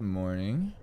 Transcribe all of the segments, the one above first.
Morning.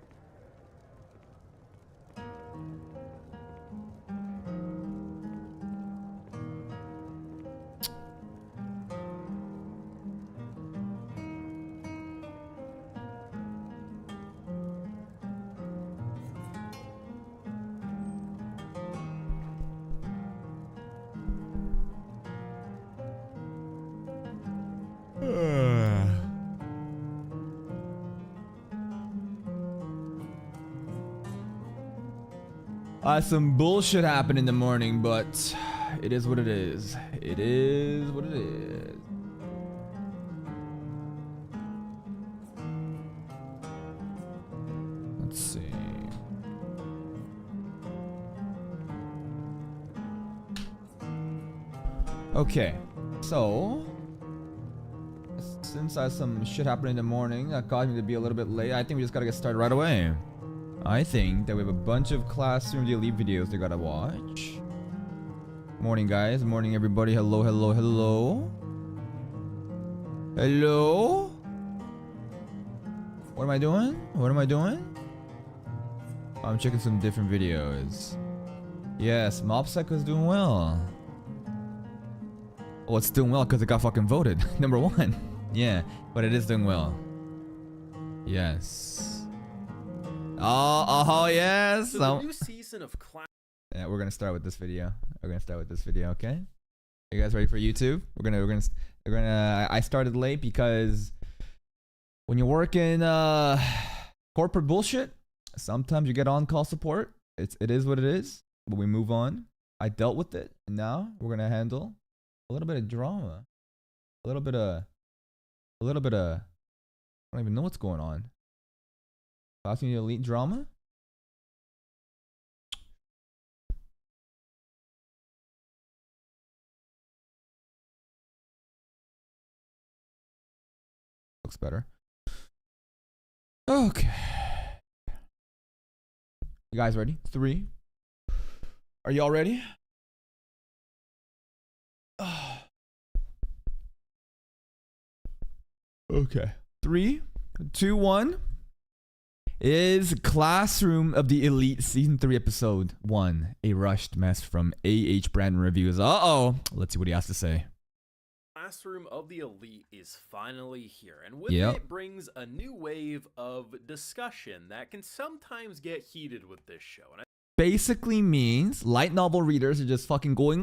Some bullshit happened in the morning, but it is what it is. It is what it is. Let's see. Okay, so since some shit happened in the morning that caused me to be a little bit late, I think we just gotta get started right away. I think that we have a bunch of Classroom the Elite videos they gotta watch. Morning, guys. Morning, everybody. Hello, hello, hello. Hello? What am I doing? What am I doing? I'm checking some different videos. Yes, Mob Psycho's doing well. Well, it's doing well because it got fucking voted. #1. Yeah, but it is doing well. Yes. Oh, yes. So the new season of yeah, we're gonna start with this video. Okay. Are you guys ready for YouTube? I started late because when you work in corporate bullshit, sometimes you get on-call support. It is what it is. But we move on. I dealt with it, and now we're gonna handle a little bit of drama, a little bit of. I don't even know what's going on. Classroom Elite drama? Looks better. Okay. You guys ready? 3. Are y'all ready? Okay. 3, 2, 1. Is Classroom of the Elite Season 3 Episode 1. A rushed mess from A.H. Brandon Reviews. Uh-oh. Let's see what he has to say. Classroom of the Elite is finally here, and with it brings a new wave of discussion that can sometimes get heated with this show. And basically means light novel readers are just fucking going,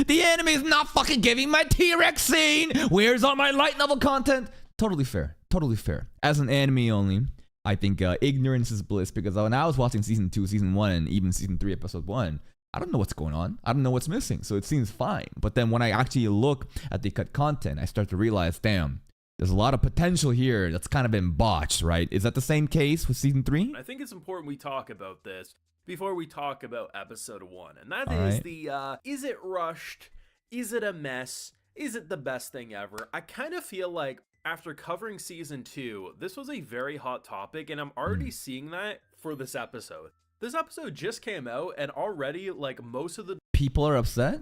the anime is not fucking giving my T-Rex scene. Where's all my light novel content? Totally fair. Totally fair. As an anime only, I think ignorance is bliss, because when I was watching Season 2, Season 1, and even Season 3, Episode 1, I don't know what's going on. I don't know what's missing, so it seems fine. But then when I actually look at the cut content, I start to realize, damn, there's a lot of potential here that's kind of been botched, right? Is that the same case with Season 3? I think it's important we talk about this before we talk about Episode 1, and that is is it rushed? Is it a mess? Is it the best thing ever? I kind of feel like after covering Season 2, this was a very hot topic, and I'm already seeing that for this episode. This episode just came out, and already, like, most of the people are upset.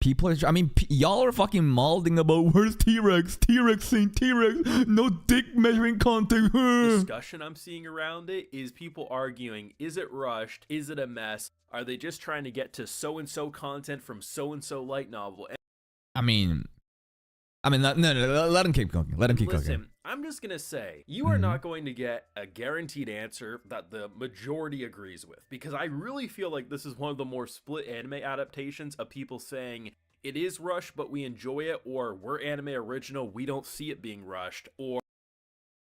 People are, I mean, y'all are fucking malding about where's T-Rex? T-Rex scene, T-Rex, no dick measuring content. discussion I'm seeing around it is people arguing, is it rushed? Is it a mess? Are they just trying to get to so-and-so content from so-and-so light novel? I mean, no, let him keep cooking. Let him keep cooking. Listen, I'm just gonna say, you are not going to get a guaranteed answer that the majority agrees with, because I really feel like this is one of the more split anime adaptations of people saying it is rushed, but we enjoy it, or we're anime original, we don't see it being rushed, or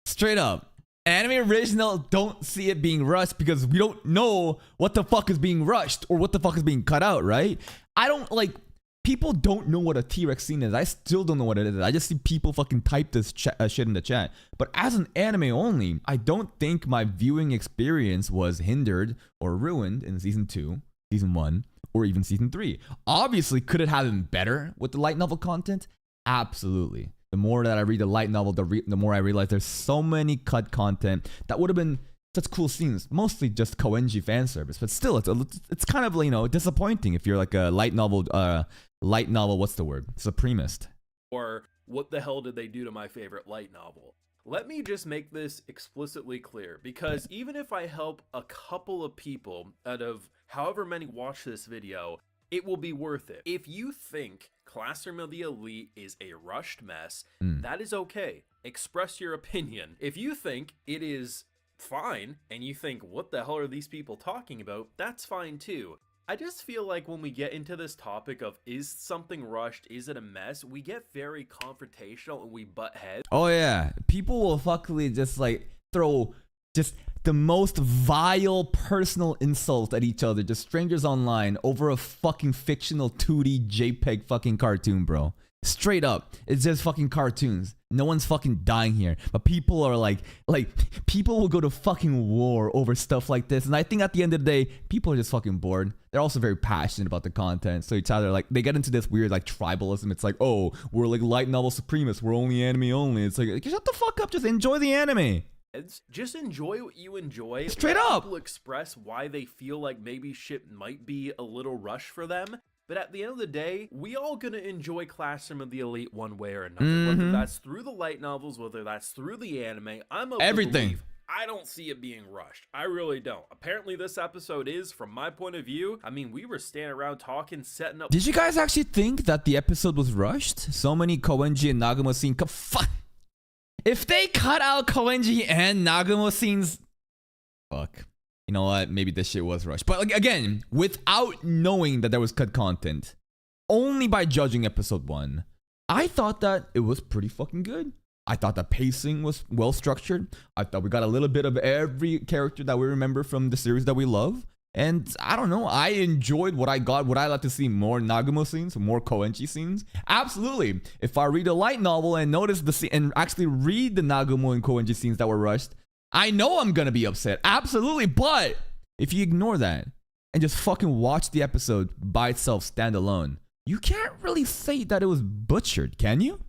straight up, anime original don't see it being rushed because we don't know what the fuck is being rushed or what the fuck is being cut out, right? I don't like. People don't know what a T-Rex scene is. I still don't know what it is. I just see people fucking type this shit in the chat. But as an anime only, I don't think my viewing experience was hindered or ruined in Season 2, Season 1, or even Season 3. Obviously, could it have been better with the light novel content? Absolutely. The more that I read the light novel, the more I realize there's so many cut content that would have been such cool scenes, mostly just Koenji fan service, but still, it's kind of, you know, disappointing if you're like a light novel, what's the word? Supremist. Or what the hell did they do to my favorite light novel? let me just make this explicitly clear, because even if I help a couple of people out of however many watch this video, it will be worth it. If you think Classroom of the Elite is a rushed mess, that is okay. Express your opinion. If you think it is fine and you think, what the hell are these people talking about, that's fine too. I just feel like when we get into this topic of is something rushed, is it a mess, we get very confrontational and we butt heads. Oh yeah, people will fucking just like throw just the most vile personal insults at each other, just strangers online, over a fucking fictional 2D JPEG fucking cartoon, bro. Straight up, it's just fucking cartoons. No one's fucking dying here, but people are like people will go to fucking war over stuff like this. And I think at the end of the day, people are just fucking bored. They're also very passionate about the content, so it's either like they get into this weird like tribalism. It's like, oh, we're like light novel supremacists, we're only anime only. It's like, shut the fuck up, just enjoy the anime. Just enjoy what you enjoy. Straight up. People express why they feel like maybe shit might be a little rushed for them. But at the end of the day, we all gonna enjoy Classroom of the Elite one way or another. Whether that's through the light novels, whether that's through the anime, I'm of everything. the belief I don't see it being rushed. I really don't. Apparently this episode is, from my point of view. I mean, we were standing around talking, setting up. Did you guys actually think that the episode was rushed? So many Koenji and Nagumo scenes. If they cut out Koenji and Nagumo scenes, fuck. You know what? Maybe this shit was rushed. But like, again, without knowing that there was cut content, only by judging episode 1, I thought that it was pretty fucking good. I thought the pacing was well structured. I thought we got a little bit of every character that we remember from the series that we love. And I don't know, I enjoyed what I got. Would I like to see more Nagumo scenes, more Koenji scenes? Absolutely. If I read a light novel and notice the scene and actually read the Nagumo and Koenji scenes that were rushed, I know I'm gonna be upset. Absolutely. But if you ignore that and just fucking watch the episode by itself, standalone, you can't really say that it was butchered, can you?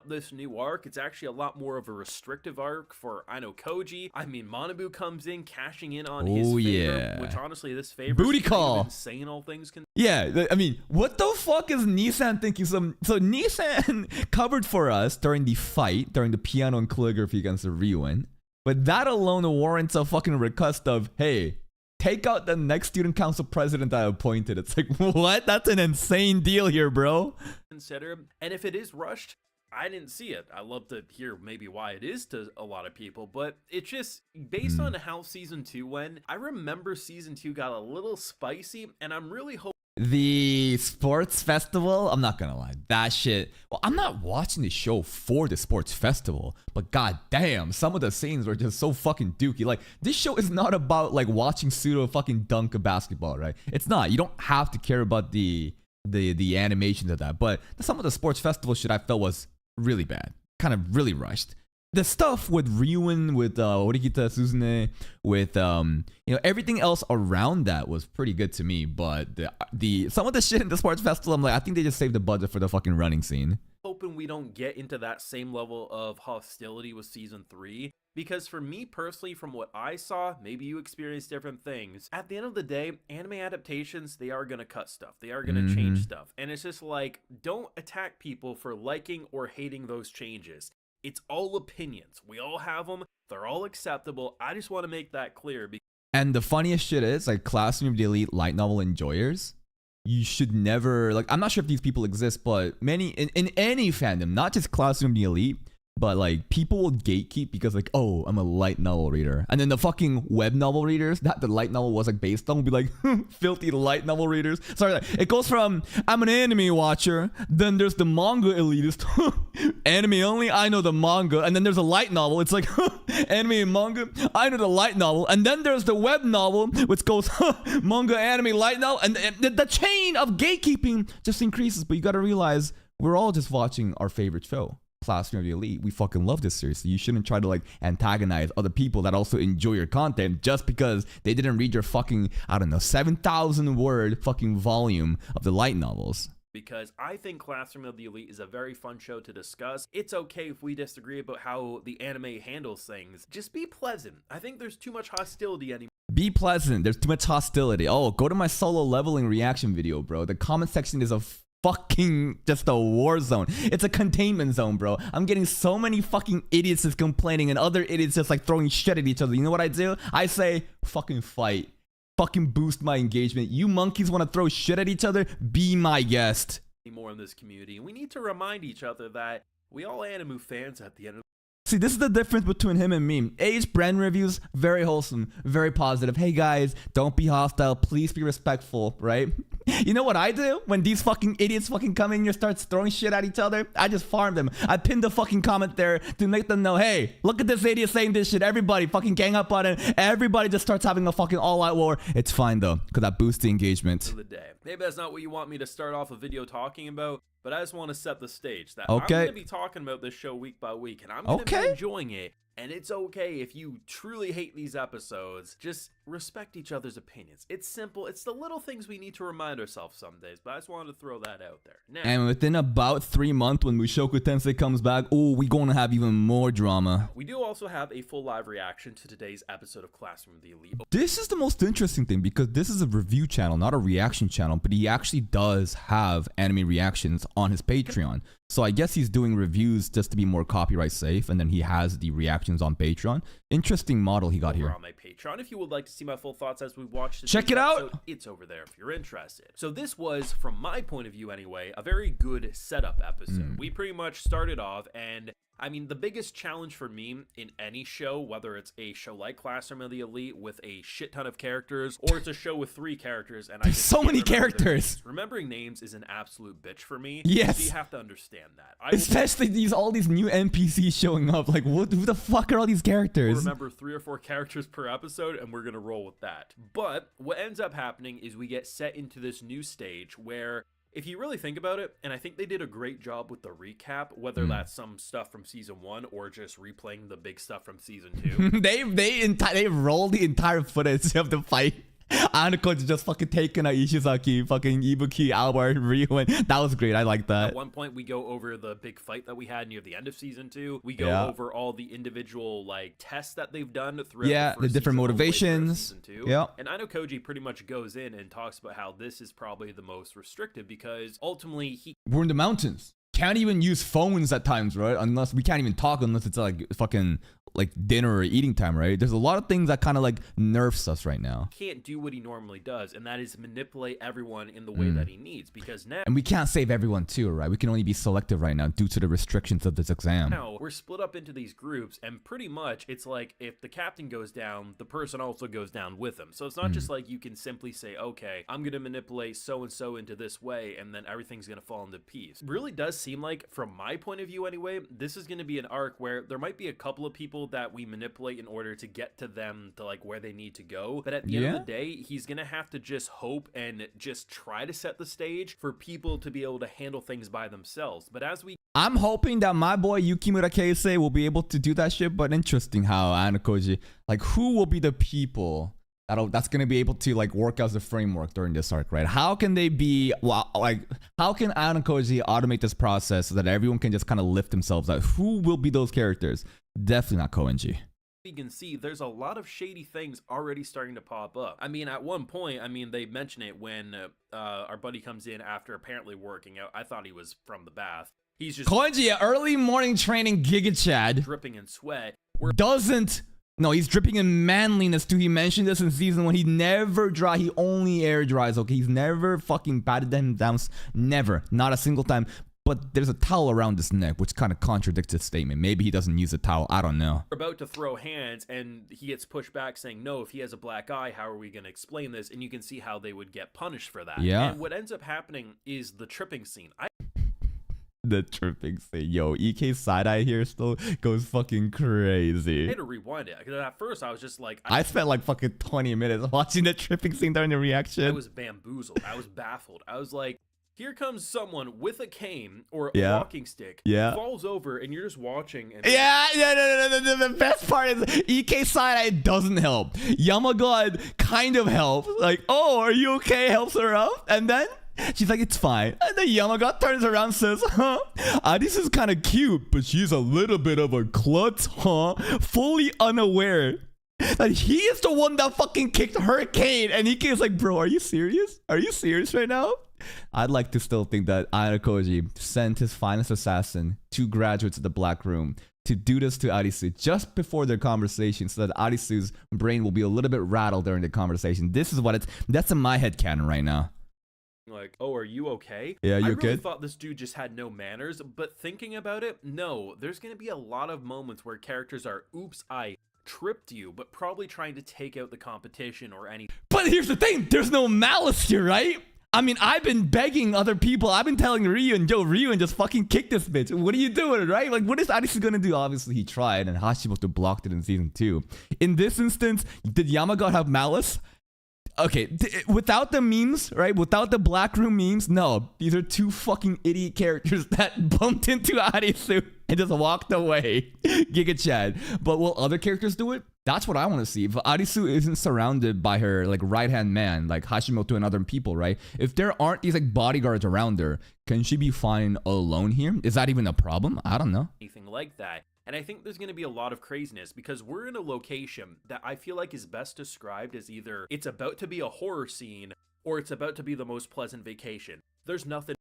This new arc, it's actually a lot more of a restrictive arc for Aino Koji. I mean, Manabu comes in, cashing in on his favor, which honestly, this favor booty call, insane, all things can. Yeah, I mean, what the fuck is Nissan thinking? So Nissan covered for us during the fight, during the piano and calligraphy against the Ryuin. But that alone warrants a fucking request of, hey, take out the next student council president I appointed. It's like, what? That's an insane deal here, bro. Consider, and if it is rushed, I didn't see it. I'd love to hear maybe why it is to a lot of people, but it's just based on how season 2 went. I remember season 2 got a little spicy, and I'm really hoping. The sports festival, I'm not gonna lie, that shit. Well, I'm not watching the show for the sports festival, but god damn, some of the scenes were just so fucking dookie. Like, this show is not about like watching Pseudo fucking dunk a basketball, right? It's not. You don't have to care about the animations of that, but some of the sports festival shit I felt was really bad, kind of really rushed. The stuff with Ryuin, with Orihita Suzune, with everything else around that was pretty good to me. But the some of the shit in the sports festival, I'm like, I think they just saved the budget for the fucking running scene. Hoping we don't get into that same level of hostility with season 3. Because for me personally, from what I saw, maybe you experienced different things. At the end of the day, anime adaptations, they are going to cut stuff. They are going to change stuff. And it's just like, don't attack people for liking or hating those changes. It's all opinions. We all have them. They're all acceptable. I just want to make that clear. And the funniest shit is, like, Classroom of the Elite light novel enjoyers, you should never, like, I'm not sure if these people exist, but many, in any fandom, not just Classroom of the Elite, but like people will gatekeep because like, oh, I'm a light novel reader, and then the fucking web novel readers that the light novel was like based on will be like filthy light novel readers. Sorry, like, it goes from I'm an anime watcher, then there's the manga elitist, anime only, I know the manga, and then there's a light novel. It's like anime and manga, I know the light novel, and then there's the web novel which goes manga, anime, light novel, and the chain of gatekeeping just increases. But you got to realize we're all just watching our favorite show, Classroom of the Elite. We fucking love this series, so you shouldn't try to like antagonize other people that also enjoy your content just because they didn't read your fucking, I don't know, 7,000 word fucking volume of the light novels. Because I think Classroom of the Elite is a very fun show to discuss. It's okay if we disagree about how the anime handles things. Just be pleasant. I think there's too much hostility anymore. Be pleasant. There's too much hostility. Oh, go to my solo leveling reaction video, bro. The comment section is a fucking just a war zone. It's a containment zone, bro. I'm getting so many fucking idiots just complaining and other idiots just like throwing shit at each other. You know what I do? I say, fucking fight. Fucking boost my engagement. You monkeys want to throw shit at each other? Be my guest. More in this community, and we need to remind each other that we all anime fans at the end of. See, this is the difference between him and me. Age brand reviews, very wholesome, very positive. Hey guys, don't be hostile. Please be respectful, right? You know what I do when these fucking idiots fucking come in here starts throwing shit at each other? I just farm them. I pinned a fucking comment there to make them know, hey, look at this idiot saying this shit. Everybody fucking gang up on it. Everybody just starts having a fucking all-out war. It's fine though, because that boosts the engagement. Of the day. Maybe that's not what you want me to start off a video talking about, but I just want to set the stage that I'm going to be talking about this show week by week, and I'm going to be enjoying it. And it's okay if you truly hate these episodes. Just respect each other's opinions. It's simple. It's the little things we need to remind ourselves some days, but I just wanted to throw that out there. Now, and within about 3 months when Mushoku Tensei comes back, oh, we're going to have even more drama. We do also have a full live reaction to today's episode of Classroom of the Elite. This is the most interesting thing because this is a review channel, not a reaction channel, but he actually does have anime reactions on his Patreon. So I guess he's doing reviews just to be more copyright safe, and then he has the reactions on Patreon. Interesting model he got here. On my Patreon, if you would like to see my full thoughts as we watch this, check it out. It's over there if you're interested. So this was, from my point of view anyway, a very good setup episode. We pretty much started off, and I mean, the biggest challenge for me in any show, whether it's a show like Classroom of the Elite with a shit ton of characters, or it's a show with 3 characters, and I just so many characters. Remembering names is an absolute bitch for me. Yes, so you have to understand that. Especially all these new NPCs showing up. Like, who the fuck are all these characters? Remember 3 or 4 characters per episode, and we're gonna roll with that. But what ends up happening is we get set into this new stage where, if you really think about it, and I think they did a great job with the recap, whether that's some stuff from season 1 or just replaying the big stuff from season 2. they rolled the entire footage of the fight. Anako's just fucking taking out Ishizaki, fucking Ibuki, Albert, Ryu, and that was great. I like that. At one point, we go over the big fight that we had near the end of season 2. We go over all the individual like tests that they've done throughout the different motivations. Yeah, and I know Koji pretty much goes in and talks about how this is probably the most restrictive because ultimately we're in the mountains. Can't even use phones at times, right? Unless we can't even talk unless it's like fucking like dinner or eating time, right? There's a lot of things that kind of like nerfs us right now. Can't do what he normally does, and that is manipulate everyone in the way that he needs, because now, and we can't save everyone too, right? We can only be selective right now due to the restrictions of this exam. Now we're split up into these groups, and pretty much it's like if the captain goes down, the person also goes down with him. So it's not just like you can simply say, okay, I'm gonna manipulate so and so into this way, and then everything's gonna fall into peace. It really does seem like, from my point of view anyway, this is gonna be an arc where there might be a couple of people that we manipulate in order to get to them to like where they need to go, but at the end of the day, he's gonna have to just hope and just try to set the stage for people to be able to handle things by themselves. But as I'm hoping that my boy Yukimura Keisei will be able to do that shit, but interesting how Anakoji, like, who will be the people that's going to be able to like work as a framework during this arc, right? How can they be, well, like, how can Anakoji automate this process so that everyone can just kind of lift themselves out? Who will be those characters? Definitely not Koenji. You can see there's a lot of shady things already starting to pop up. I mean, at one point, I mean, they mention it when our buddy comes in after apparently working out. I thought he was from the bath. He's just Koenji, early morning training Giga Chad, dripping in sweat. No, he's dripping in manliness too. He mentioned this in season 1. He never dry. He only air dries. Okay, he's never fucking patted him down. Never, not a single time. But there's a towel around his neck, which kind of contradicts his statement. Maybe he doesn't use a towel. I don't know. We're about to throw hands, and he gets pushed back, saying, "No, if he has a black eye, how are we going to explain this?" And you can see how they would get punished for that. Yeah. And what ends up happening is the tripping scene. The tripping scene. Yo, EK side-eye here still goes fucking crazy. I had to rewind it, because at first I was just like... I spent like fucking 20 minutes watching the tripping scene during the reaction. I was bamboozled. I was baffled. I was like, here comes someone with a cane or a walking stick, falls over, and you're just watching. And the best part is EK side-eye doesn't help. Yamagod kind of helps. Like, oh, are you okay? Helps her out. And then she's like, it's fine. And then Yamaga turns around and says, this is kind of cute, but she's a little bit of a klutz, fully unaware that he is the one that fucking kicked her cane. And EK is like, bro, are you serious? Are you serious right now? I'd like to still think that Ayano sent his finest assassin, 2 graduates of the Black Room, to do this to Arisu just before their conversation so that Arisu's brain will be a little bit rattled during the conversation. This is what that's in my head canon right now. Like, oh, are you okay? Yeah, you okay? I really thought this dude just had no manners, but thinking about it, no. There's going to be a lot of moments where characters are, oops, I tripped you, but probably trying to take out the competition or anything. But here's the thing, there's no malice here, right? I mean, I've been begging other people. I've been telling Ryuan, yo, Ryuan, just fucking kick this bitch. What are you doing, right? Like, what is Arisu gonna do? Obviously, he tried, and Hashimoto blocked it in season 2. In this instance, did Yamaga have malice? Okay, without the memes, right? Without the Black Room memes, no. These are 2 fucking idiot characters that bumped into Arisu and just walked away. Giga Chad. But will other characters do it? That's what I want to see. If Arisu isn't surrounded by her like right-hand man, like Hashimoto and other people, right? If there aren't these like bodyguards around her, can she be fine alone here? Is that even a problem? I don't know. Anything like that. And I think there's going to be a lot of craziness because we're in a location that I feel like is best described as either it's about to be a horror scene or it's about to be the most pleasant vacation. There's nothing.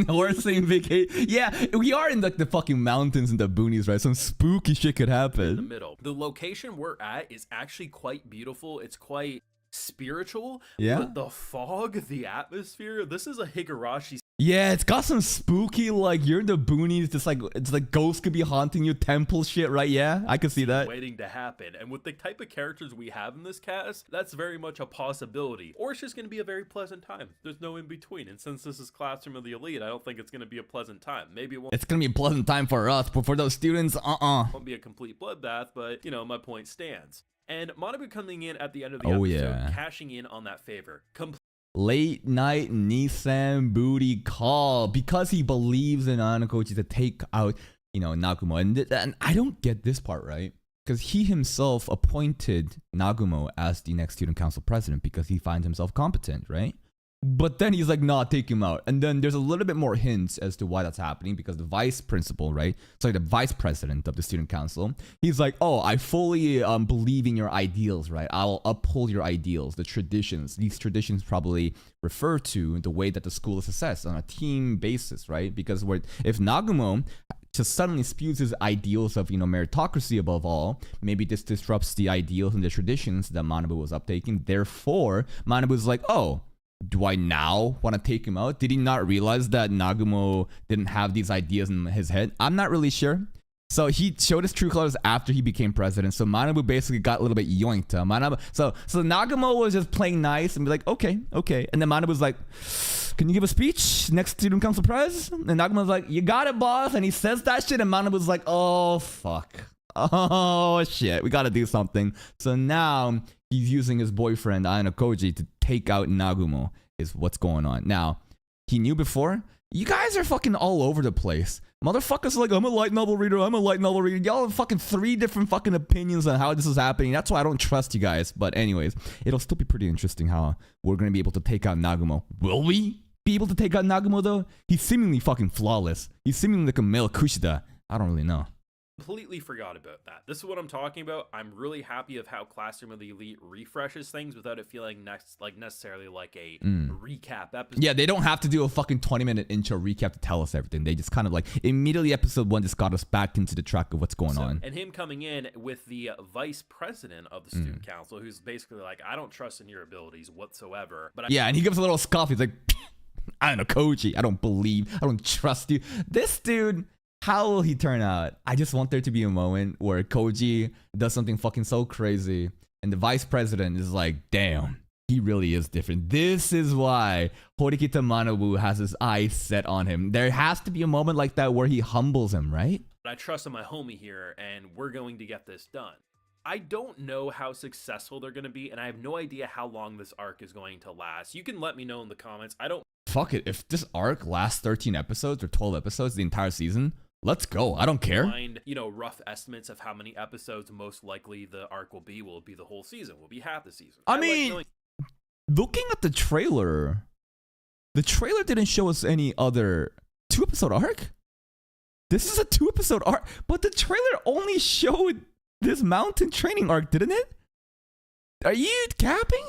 Horror scene vacation. Yeah, we are in like the fucking mountains and the boonies, right? Some spooky shit could happen. In the middle. The location we're at is actually quite beautiful. It's quite spiritual. Yeah. But the fog, the atmosphere, this is a Higurashi. Yeah, it's got some spooky, like, you're in the boonies, just like, it's like ghosts could be haunting you, temple shit, right? Yeah, I could see that. Waiting to happen. And with the type of characters we have in this cast, that's very much a possibility. Or it's just going to be a very pleasant time. There's no in between. And since this is Classroom of the Elite, I don't think it's going to be a pleasant time. Maybe it won't. It's going to be a pleasant time for us, but for those students, It won't be a complete bloodbath, but, you know, my point stands. And Manabu coming in at the end of the episode, cashing in on that favor. Late night Nissan booty call because he believes in Anakoji to take out, you know, Nagumo. And I don't get this part, right? Because he himself appointed Nagumo as the next student council president because he finds himself competent, right? But then he's like, nah, take him out. And then there's a little bit more hints as to why that's happening because the vice principal, right? Sorry, the vice president of the student council, he's like, oh, I fully believe in your ideals, right? I'll uphold your ideals, the traditions. These traditions probably refer to the way that the school is assessed on a team basis, right? Because if Nagumo just suddenly spews his ideals of, you know, meritocracy above all, maybe this disrupts the ideals and the traditions that Manabu was uptaking. Therefore, Manabu's like, oh, do I now want to take him out? Did he not realize that Nagumo didn't have these ideas in his head? I'm not really sure. So he showed his true colors after he became president. So Manabu basically got a little bit yoinked. So Nagumo was just playing nice and be like, okay. And then Manabu was like, can you give a speech next student council prize? And Nagumo was like, you got it, boss. And he says that shit. And Manabu was like, oh, fuck. Oh, shit. We got to do something. So now he's using his boyfriend, Ayano to take out Nagumo is what's going on. Now, he knew before. You guys are fucking all over the place. Motherfuckers are like, I'm a light novel reader. Y'all have fucking 3 different fucking opinions on how this is happening. That's why I don't trust you guys. But anyways, it'll still be pretty interesting how we're going to be able to take out Nagumo. Will we be able to take out Nagumo, though? He's seemingly fucking flawless. He's seemingly like a male Kushida. I don't really know. Completely forgot about that. This is what I'm talking about. I'm really happy of how Classroom of the Elite refreshes things without it feeling necessarily like a recap episode. Yeah, they don't have to do a fucking 20-minute intro recap to tell us everything. They just kind of like immediately episode 1 just got us back into the track of what's going on. And him coming in with the vice president of the student council, who's basically like, I don't trust in your abilities whatsoever. But and he gives a little scoff. He's like, I don't know, Koji. I don't trust you. This dude. How will he turn out? I just want there to be a moment where Koji does something fucking so crazy and the vice president is like, damn, he really is different. This is why Horikita Manabu has his eyes set on him. There has to be a moment like that where he humbles him, right? I trust in my homie here and we're going to get this done. I don't know how successful they're going to be and I have no idea how long this arc is going to last. You can let me know in the comments. Fuck it. If this arc lasts 13 episodes or 12 episodes the entire season, let's go. I don't care. Find, you know, rough estimates of how many episodes most likely the arc will be. Will it be the whole season? Will it be half the season? I mean, looking at the trailer didn't show us any other 2-episode arc. This is a 2-episode arc, but the trailer only showed this mountain training arc, didn't it? Are you capping?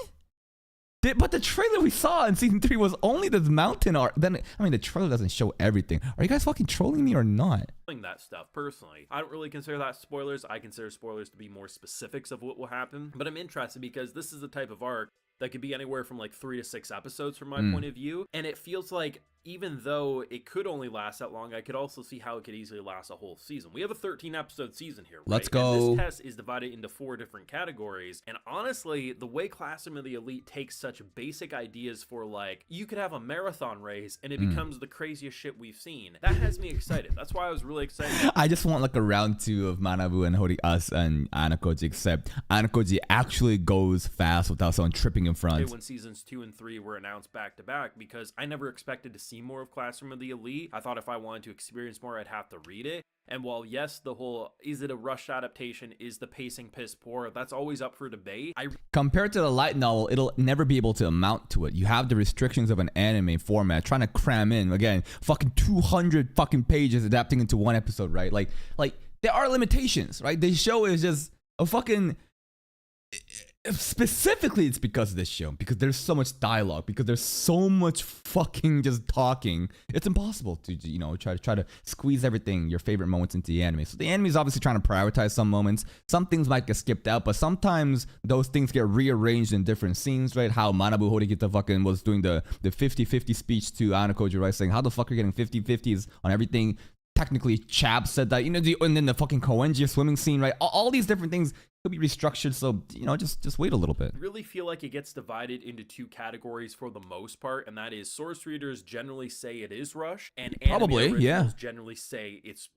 But the trailer we saw in season 3 was only this mountain art. Then I mean, the trailer doesn't show everything. Are you guys fucking trolling me or not? That stuff personally, I don't really consider that spoilers. I consider spoilers to be more specifics of what will happen. But I'm interested because this is the type of arc that could be anywhere from like 3 to 6 episodes from my point of view, and it feels like even though it could only last that long, I could also see how it could easily last a whole season. We have a 13 episode season here, right? Let's go. And this test is divided into 4 different categories, and honestly, the way Classroom of the Elite takes such basic ideas for like, you could have a marathon race and it becomes the craziest shit we've seen. That has me excited. That's why I was really excited. I just want like a round 2 of Manabu and us and Anakoji, except Anakoji actually goes fast without someone tripping in front. When seasons 2 and 3 were announced back to back, because I never expected to see more of Classroom of the Elite. I thought if I wanted to experience more, I'd have to read it. And while yes, the whole, is it a rushed adaptation? Is the pacing piss poor? That's always up for debate. Compared to the light novel, it'll never be able to amount to it. You have the restrictions of an anime format, trying to cram in, again, fucking 200 fucking pages adapting into one episode, right? Like there are limitations, right? The show is just a fucking... Specifically, it's because of this show, because there's so much dialogue, because there's so much fucking just talking. It's impossible to, you know, try to squeeze everything, your favorite moments, into the anime. So the anime is obviously trying to prioritize some moments. Some things might get skipped out, but sometimes those things get rearranged in different scenes, right? How Manabu Horikita fucking was doing the 50-50 speech to Anakoji, right? Saying, how the fuck are you getting 50-50s on everything? Technically, Chab said that, you know, and then the fucking Koenji swimming scene, right? All these different things could be restructured, so, you know, just wait a little bit. I really feel like it gets divided into 2 categories for the most part, and that is source readers generally say it is rushed, and probably, anime yeah, generally say it's,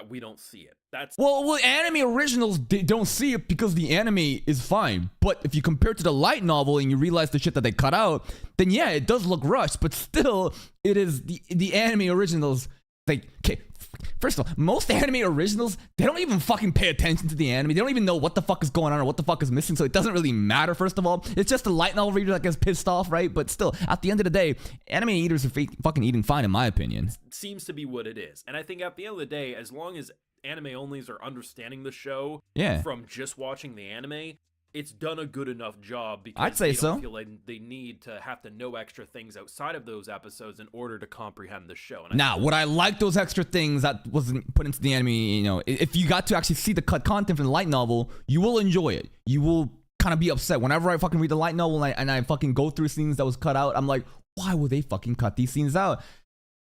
we don't see it. That's well, anime originals don't see it because the anime is fine, but if you compare it to the light novel and you realize the shit that they cut out, then yeah, it does look rushed, but still, it is the anime originals. Like, okay, first of all, most anime originals, they don't even fucking pay attention to the anime. They don't even know what the fuck is going on or what the fuck is missing, so it doesn't really matter, first of all. It's just the light novel reader that gets pissed off, right? But still, at the end of the day, anime eaters are fucking eating fine, in my opinion. Seems to be what it is. And I think at the end of the day, as long as anime onlys are understanding the show from just watching the anime, it's done a good enough job, because I'd say they don't so. feel like they need to have to know extra things outside of those episodes in order to comprehend the show. And now, would I like those extra things that wasn't put into the anime? You know, if you got to actually see the cut content from the light novel, you will enjoy it. You will kind of be upset whenever I fucking read the light novel and I fucking go through scenes that was cut out. I'm like, why would they fucking cut these scenes out?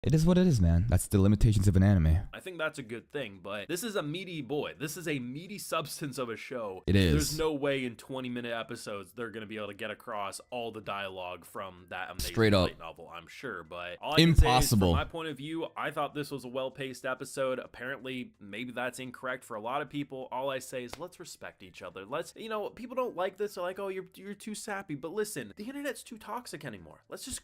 It is what it is, man. That's the limitations of an anime. I think that's a good thing, but this is a meaty boy. This is a meaty substance of a show. It is. There's no way in 20-minute episodes they're going to be able to get across all the dialogue from that amazing light novel, I'm sure. But all I can say is, from my point of view, I thought this was a well-paced episode. Apparently, maybe that's incorrect for a lot of people. All I say is, let's respect each other. Let's, you know, people don't like this. They're like, oh, you're too sappy. But listen, the internet's too toxic anymore. Let's just...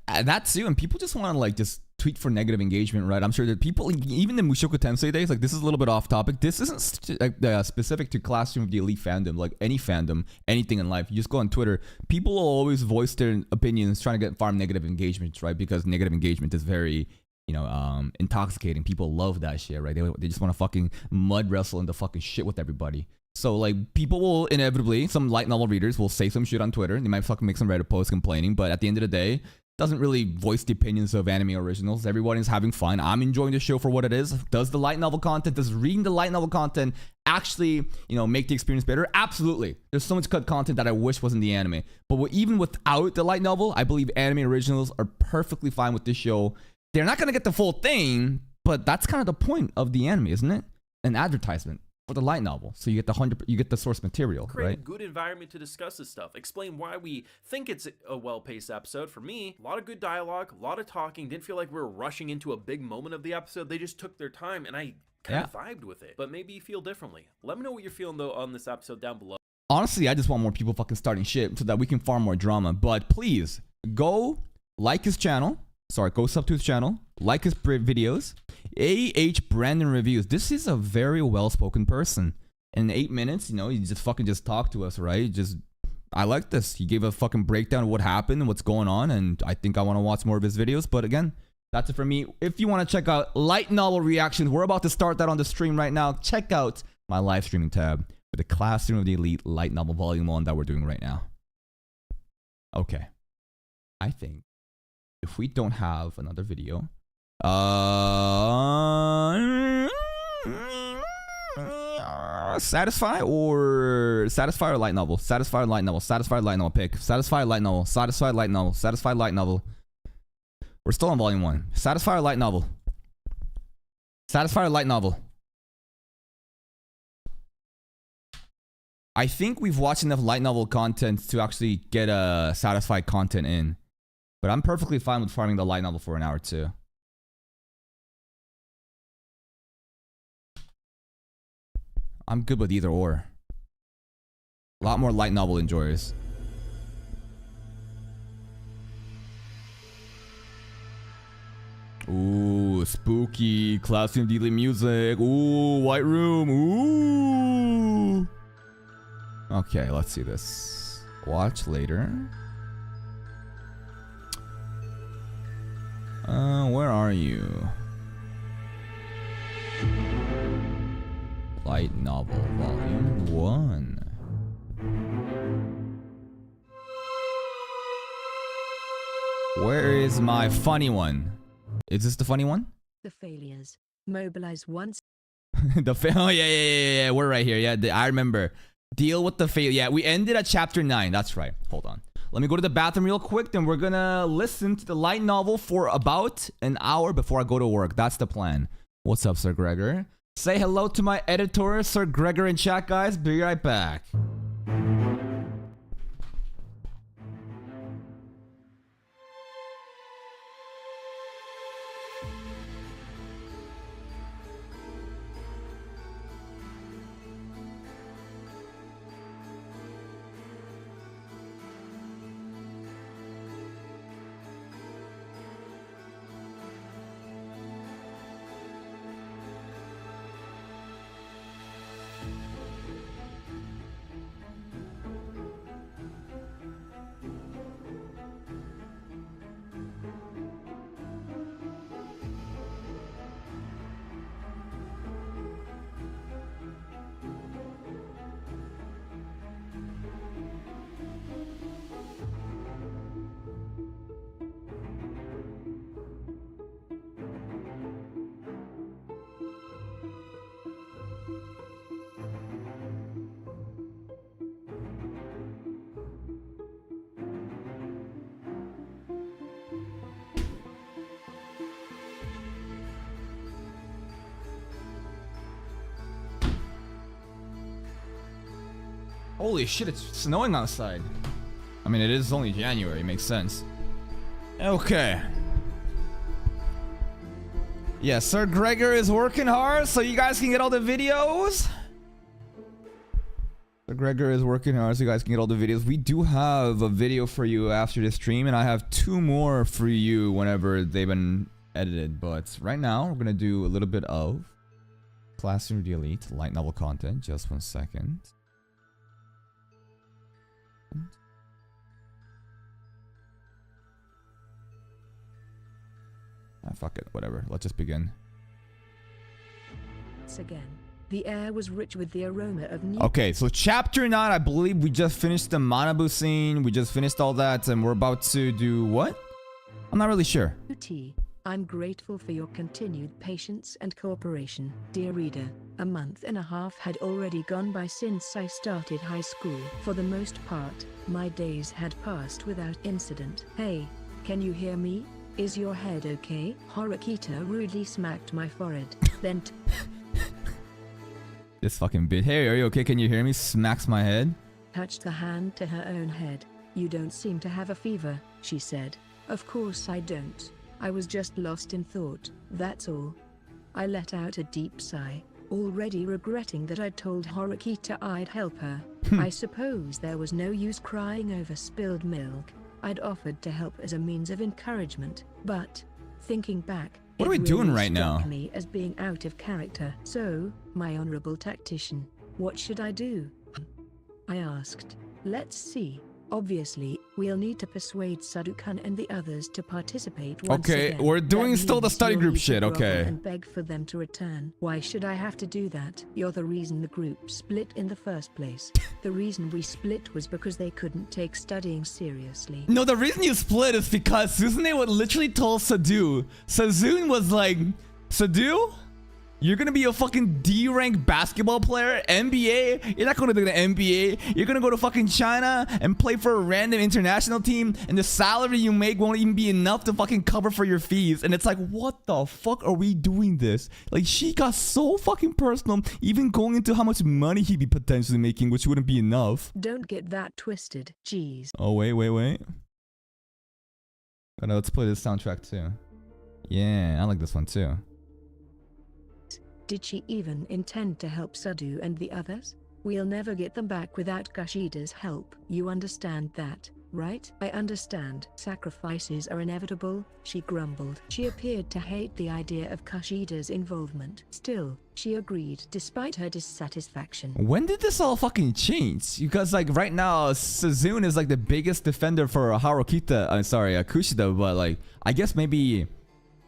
That too, and people just want to like just tweet for negative engagement, right? I'm sure that people, even the Mushoku Tensei days, like this is a little bit off topic. This isn't specific to Classroom of the Elite fandom, like any fandom, anything in life. You just go on Twitter, people will always voice their opinions trying to get farm negative engagements, right? Because negative engagement is very, you know, intoxicating. People love that shit, right? They just want to fucking mud wrestle into fucking shit with everybody. So like people will inevitably, some light novel readers will say some shit on Twitter. They might fucking make some Reddit posts complaining, but at the end of the day, doesn't really voice the opinions of anime originals. Everyone is having fun. I'm enjoying the show for what it is. Does the light novel content, does reading the light novel content actually, you know, make the experience better? Absolutely. There's so much cut content that I wish was in the anime. But even without the light novel, I believe anime originals are perfectly fine with this show. They're not going to get the full thing, but that's kind of the point of the anime, isn't it? An advertisement for the light novel, so you get the source material. Create right? a good environment to discuss this stuff. Explain why we think it's a well-paced episode. For me, a lot of good dialogue, a lot of talking. Didn't feel like we were rushing into a big moment of the episode. They just took their time, and I kind of vibed with it. But maybe you feel differently. Let me know what you're feeling though on this episode down below. Honestly, I just want more people fucking starting shit so that we can farm more drama. But please go like his channel. Sorry, go sub to his channel, like his videos. AH Brandon Reviews. This is a very well-spoken person. In 8 minutes, you know, he just fucking just talked to us, right? I like this. He gave a fucking breakdown of what happened and what's going on, and I think I want to watch more of his videos. But again, that's it for me. If you want to check out light novel reactions, we're about to start that on the stream right now. Check out my live streaming tab for the Classroom of the Elite light novel volume 1 that we're doing right now. Okay. I think if we don't have another video, Satisfy or light novel? Satisfy or light novel? Satisfy or light novel? Pick. Satisfy or light novel? Satisfy light novel? Satisfy light novel. We're still on volume 1. Satisfy or light novel? Satisfy or light novel? I think we've watched enough light novel content to actually get a Satisfy content in. But I'm perfectly fine with farming the light novel for an hour too. I'm good with either or. A lot more light novel enjoyers. Ooh, spooky classroom daily music. Ooh, white room. Ooh. Okay, let's see this. Watch later. Where are you? Light novel, volume 1. Where is my funny one? Is this the funny one? The failures. Mobilize once. Oh yeah. We're right here. Yeah, I remember. Deal with the fail. Yeah, we ended at chapter 9. That's right. Hold on. Let me go to the bathroom real quick. Then we're gonna listen to the light novel for about an hour before I go to work. That's the plan. What's up, Sir Gregor? Say hello to my editor, Sir Gregor, in chat, guys. Be right back. Holy shit, it's snowing outside. I mean, it is only January, it makes sense. Okay. Yeah, Sir Gregor is working hard so you guys can get all the videos. Sir Gregor is working hard so you guys can get all the videos. We do have a video for you after this stream, and I have 2 more for you whenever they've been edited. But right now, we're gonna do a little bit of Classroom Elite light novel content. Just 1 second. Fuck it, whatever. Let's just begin. Again, the air was rich with the aroma of new. Okay, so chapter 9, I believe we just finished the Manabu scene. We just finished all that, and we're about to do what? I'm not really sure. Tea. I'm grateful for your continued patience and cooperation, dear reader. A month and a half had already gone by since I started high school. For the most part, my days had passed without incident. Hey, can you hear me? Is your head okay? Horikita rudely smacked my forehead, then this fucking bitch. Hey, are you okay? Can you hear me? Smacks my head. Touched the hand to her own head. You don't seem to have a fever, she said. Of course I don't. I was just lost in thought, that's all. I let out a deep sigh, already regretting that I'd told Horikita I'd help her. I suppose there was no use crying over spilled milk. I'd offered to help as a means of encouragement, but, thinking back, what are we doing right now? It struck me as being out of character. So, my honorable tactician, what should I do? I asked. Let's see. Obviously, we'll need to persuade Sadu-kun and the others to participate once Okay, again. we're doing That still the means study you'll group need to shit, grovel okay. And beg for them to return. Why should I have to do that? You're the reason the group split in the first place. The reason we split was because they couldn't take studying seriously. No, the reason you split is because Suzune would literally told Sadu. Sazune was like, Sadu, you're gonna be a fucking D-rank basketball player, NBA. You're not gonna do the NBA. You're gonna go to fucking China and play for a random international team, and the salary you make won't even be enough to fucking cover for your fees. And it's like, what the fuck are we doing this? Like, she got so fucking personal, even going into how much money he'd be potentially making, which wouldn't be enough. Don't get that twisted. Jeez. Oh, wait. Oh, no, let's play this soundtrack too. Yeah, I like this one too. Did she even intend to help Sadu and the others? We'll never get them back without Kashida's help. You understand that, right? I understand. Sacrifices are inevitable, she grumbled. She appeared to hate the idea of Kashida's involvement. Still, she agreed despite her dissatisfaction. When did this all fucking change? Because like right now, Sazune is like the biggest defender for Kushida, but like I guess maybe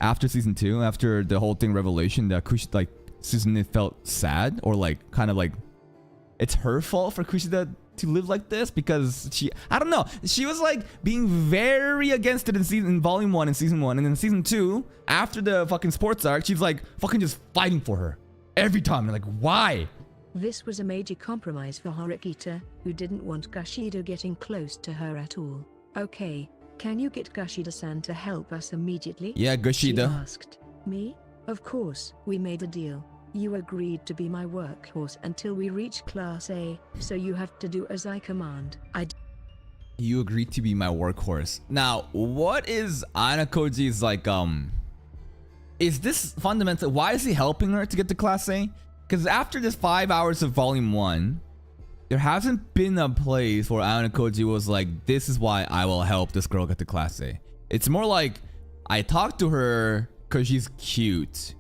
after season 2, after the whole thing revelation, that Kushida, like Suzune felt sad, or like kind of like it's her fault for Kushida to live like this, because I don't know, she was like being very against it in volume 1 and season 1, and then season 2 after the fucking sports arc, she's like fucking just fighting for her every time. Like, why? This was a major compromise for Horikita, who didn't want Kushida getting close to her at all. Okay, can you get Kushida-san to help us immediately? Yeah, She Kushida. asked. Me? Of course, we made a deal. You agreed to be my workhorse until we reach Class A, so you have to do as I command. You agreed to be my workhorse. Now, what is Anakoji's like, is this fundamental? Why is he helping her to get to Class A? Because after this 5 hours of volume 1, there hasn't been a place where Anakoji was like, this is why I will help this girl get to Class A. It's more like, I talked to her because she's cute.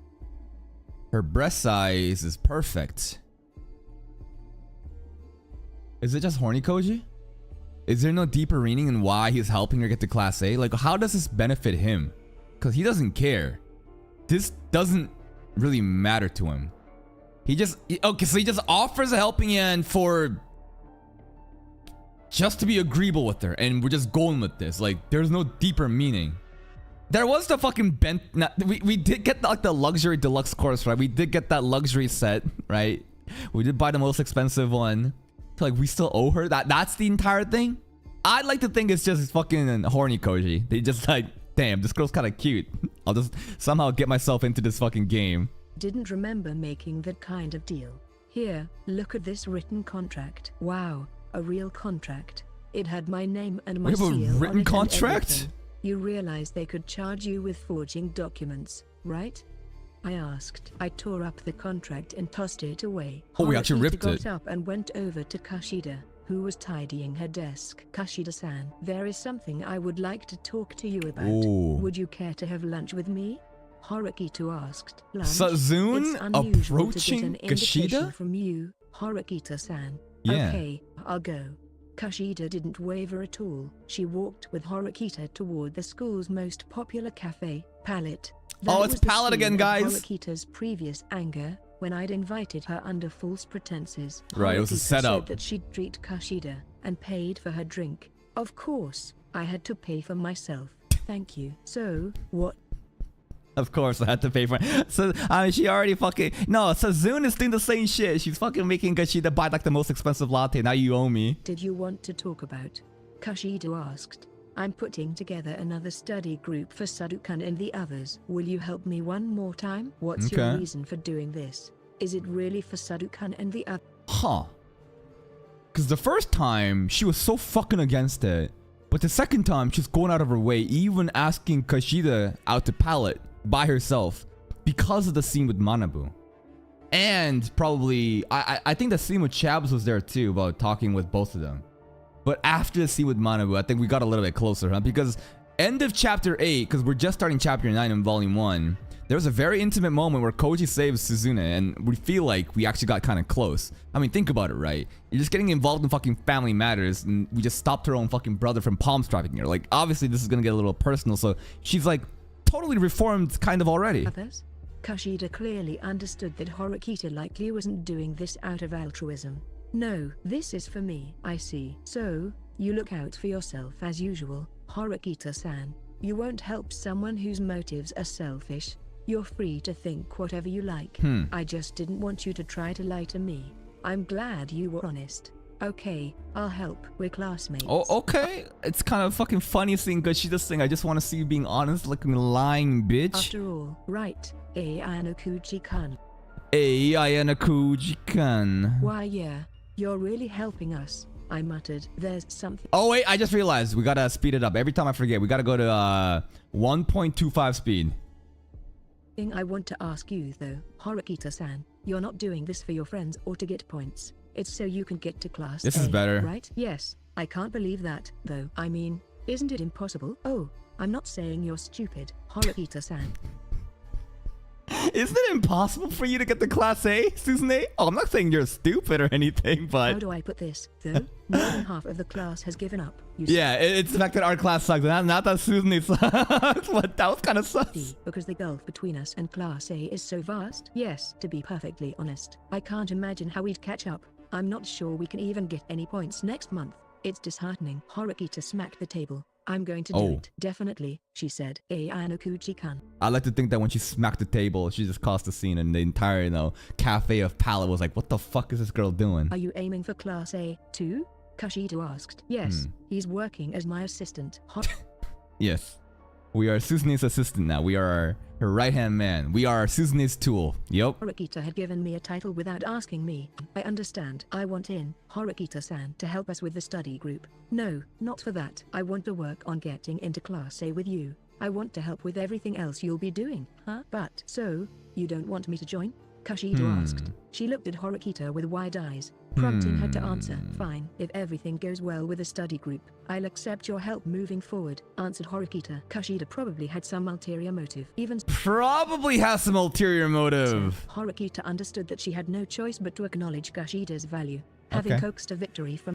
Her breast size is perfect. Is it just horny Koji? Is there no deeper meaning in why he's helping her get to Class A? Like, how does this benefit him? Because he doesn't care. This doesn't really matter to him. He just... Okay, so he just offers a helping hand for... just to be agreeable with her. And we're just going with this. Like, there's no deeper meaning. There was the fucking we did get like the luxury deluxe course, right? We did get that luxury set, right? We did buy the most expensive one. So like we still owe her that. That's the entire thing. I'd like to think it's just fucking horny Koji. They just like, damn, this girl's kind of cute. I'll just somehow get myself into this fucking game. Didn't remember making that kind of deal. Here, look at this written contract. Wow, a real contract. It had my name and my We have a seal written on it and contract? everything. You realize they could charge you with forging documents, right? I asked. I tore up the contract and tossed it away. Oh, we actually Horikita ripped got it. up and went over to Kushida, who was tidying her desk. Kushida-san, there is something I would like to talk to you about. Ooh. Would you care to have lunch with me? Horikita asked. Lunch? Sazune It's unusual to get approaching an invitation Kushida? from you, Horikita-san. Yeah. Okay, I'll go. Kushida didn't waver at all. She walked with Horikita toward the school's most popular cafe, Palette. Oh, That it's was the Palette scene again, of guys. Horikita's previous anger, when I'd invited her under false pretenses. Right, it was a Horikita setup. said that she'd treat Kushida, and paid for her drink. Of course, I had to pay for myself. Thank you. So, what? Of course, I had to pay for it. So, I mean, she already fucking... No, Sazune is doing the same shit. She's fucking making Kushida buy like the most expensive latte. Now you owe me. Did you want to talk about? Kushida asked. I'm putting together another study group for Sadu-kun and the others. Will you help me one more time? What's your Okay. reason for doing this? Is it really for Sadu-kun and the others? Huh. Because the first time, she was so fucking against it. But the second time, she's going out of her way, even asking Kushida out to Palette by herself because of the scene with Manabu. And probably, I think the scene with Chabs was there too, about talking with both of them. But after the scene with Manabu, I think we got a little bit closer, huh? Because end of chapter 8, because we're just starting chapter 9 in volume 1, there was a very intimate moment where Koji saves Suzune, and we feel like we actually got kind of close. I mean, think about it, right? You're just getting involved in fucking family matters, and we just stopped her own fucking brother from palm striking her. Like, obviously, this is gonna get a little personal, so she's like totally reformed kind of already. Others? Kushida clearly understood that Horikita likely wasn't doing this out of altruism. No, this is for me. I see. So, you look out for yourself as usual, Horikita-san. You won't help someone whose motives are selfish. You're free to think whatever you like. I just didn't want you to try to lie to me. I'm glad you were honest. Okay, I'll help. We're classmates. Oh, okay. It's kind of fucking funny seeing Kushida saying, I just want to see you being honest, like a lying bitch. After all, right, Ayanokuji-kun. Ayanokuji-kun. Why yeah, you're really helping us. I muttered, there's something. Oh wait, I just realized we gotta speed it up. Every time I forget, we gotta go to 1.25 speed. I want to ask you though, Horikita-san, you're not doing this for your friends or to get points. It's so you can get to class This A, is better. right? Yes, I can't believe that, though. I mean, isn't it impossible? Oh, I'm not saying you're stupid, Horikita-san. Isn't it impossible for you to get to class A, Suzune? Oh, I'm not saying you're stupid or anything, How but do I put this, though? More than half of the class has given up. You see. yeah, it's the fact that our class sucks. Not that Suzune sucks, but that was kind of sus. Because the gulf between us and Class A is so vast. Yes, to be perfectly honest, I can't imagine how we'd catch up. I'm not sure we can even get any points next month. It's disheartening. Horikita smacked the table. I'm going to do it. Definitely, she said. Ayanokuji-kun. I like to think that when she smacked the table, she just caused a scene, and the entire, cafe of Palette was like, what the fuck is this girl doing? Are you aiming for Class A, too? Kushida asked. Yes, he's working as my assistant. Yes. We are Suzune's assistant now. We are her right-hand man. We are Suzune's tool. Yup. Horikita had given me a title without asking me. I understand. I want in, Horikita-san, to help us with the study group. No, not for that. I want to work on getting into Class A with you. I want to help with everything else you'll be doing. Huh? But, so, you don't want me to join? Kushida asked. She looked at Horikita with wide eyes, prompting her to answer. Fine, if everything goes well with the study group, I'll accept your help moving forward, answered Horikita. Kushida probably had some ulterior motive. Probably has some ulterior motive. Horikita understood that she had no choice but to acknowledge Kushida's value, having coaxed a victory from.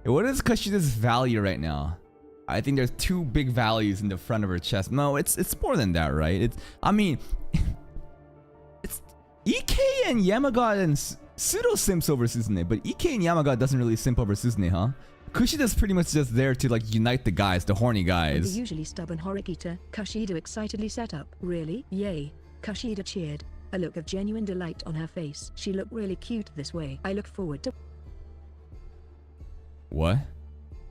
What is Kushida's value right now? I think there's two big values in the front of her chest. No, it's more than that, right? It's Ike and Yamaga and pseudo simps over Suzune, but Ike and Yamaga doesn't really simp over Suzune, huh? Kushida's pretty much just there to unite the guys, the horny guys. With the usually stubborn Horikita, Kushida excitedly sat up. Really? Yay. Kushida cheered, a look of genuine delight on her face. She looked really cute this way. I look forward to. What?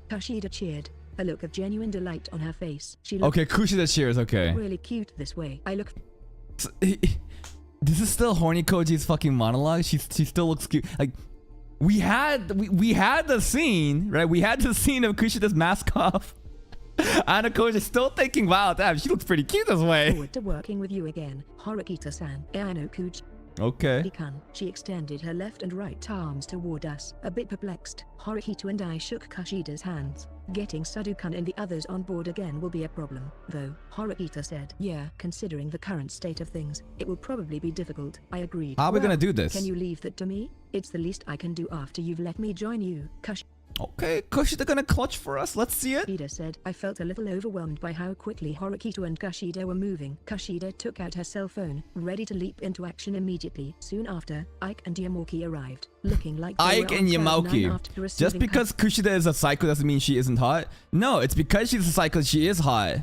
Kushida cheered, a look of genuine delight on her face. She looked Kushida cheers, okay. Really cute this way. I look. This is still horny Koji's fucking monologue. She still looks cute. Like, we had the scene, right? We had the scene of Kushida's mask off. Anna Koji's still thinking, wow, damn, she looks pretty cute this way. Forward to working with you again, Horikita-san. Ayanokuji. Okay. She extended her left and right arms toward us, a bit perplexed. Horikita and I shook Kushida's hands. Getting Sadukan and the others on board again will be a problem, though, Horikita said. Yeah, considering the current state of things, it will probably be difficult. I agreed. How are we gonna do this? Can you leave that to me? It's the least I can do after you've let me join you, Okay, Kushida gonna clutch for us. Let's see it. Kushida said. I felt a little overwhelmed by how quickly Horikita and Kushida were moving. Kushida took out her cell phone, ready to leap into action immediately. Soon after, Ike and Yamauchi arrived, looking like Ike and Yamauchi. Just because Kushida is a psycho doesn't mean she isn't hot. No, it's because she's a psycho she is hot.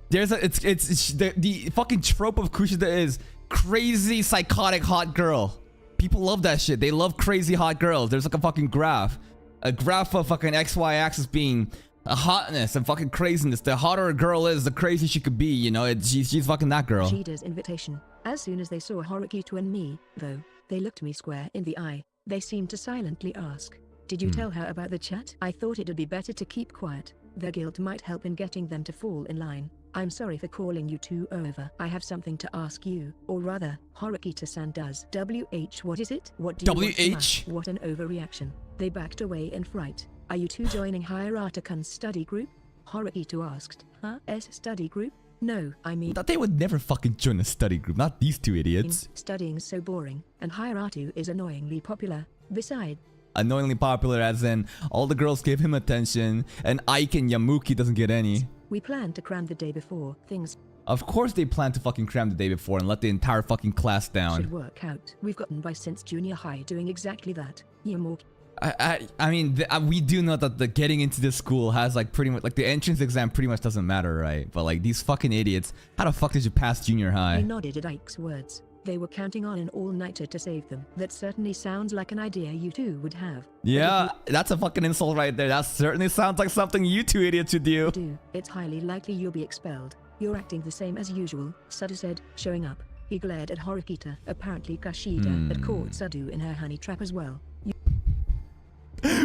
There's the fucking trope of Kushida is crazy psychotic hot girl. People love that shit. They love crazy hot girls. There's like a fucking graph. A graph of fucking XY axis being a hotness and fucking craziness. The hotter a girl is, the crazy she could be, you know? She's fucking that girl. Kushida's invitation. As soon as they saw Horikita and me, though, they looked me square in the eye. They seemed to silently ask, did you tell her about the chat? I thought it'd be better to keep quiet. Their guilt might help in getting them to fall in line. I'm sorry for calling you two over. I have something to ask you, or rather, Horikita-san does. WH, what is it? What do you want from us? What an overreaction. They backed away in fright. Are you two joining Hirata-kun's study group? Horikita asked. Huh? S study group? No, I mean That they would never fucking join a study group. Not these two idiots. studying's so boring, and Hiratu is annoyingly popular. Besides, Annoyingly popular as in all the girls give him attention and Ike and Yamuki doesn't get any. we plan to cram the day before things Of course they plan to fucking cram the day before and let the entire fucking class should down. work out. We've gotten by since junior high doing exactly that. Yamuki I mean, we do know that the getting into this school has like pretty much like the entrance exam pretty much doesn't matter, right? But like these fucking idiots, how the fuck did you pass junior He high? nodded at Ike's words. They were counting on an all-nighter to save them. That certainly sounds like an idea you two would have. Yeah, that's a fucking insult right there. That certainly sounds like something you two idiots would do. It's highly likely you'll be expelled. You're acting the same as usual, Sadu said, showing up. He glared at Horikita. Apparently Kashida had caught Sadu in her honey trap as well.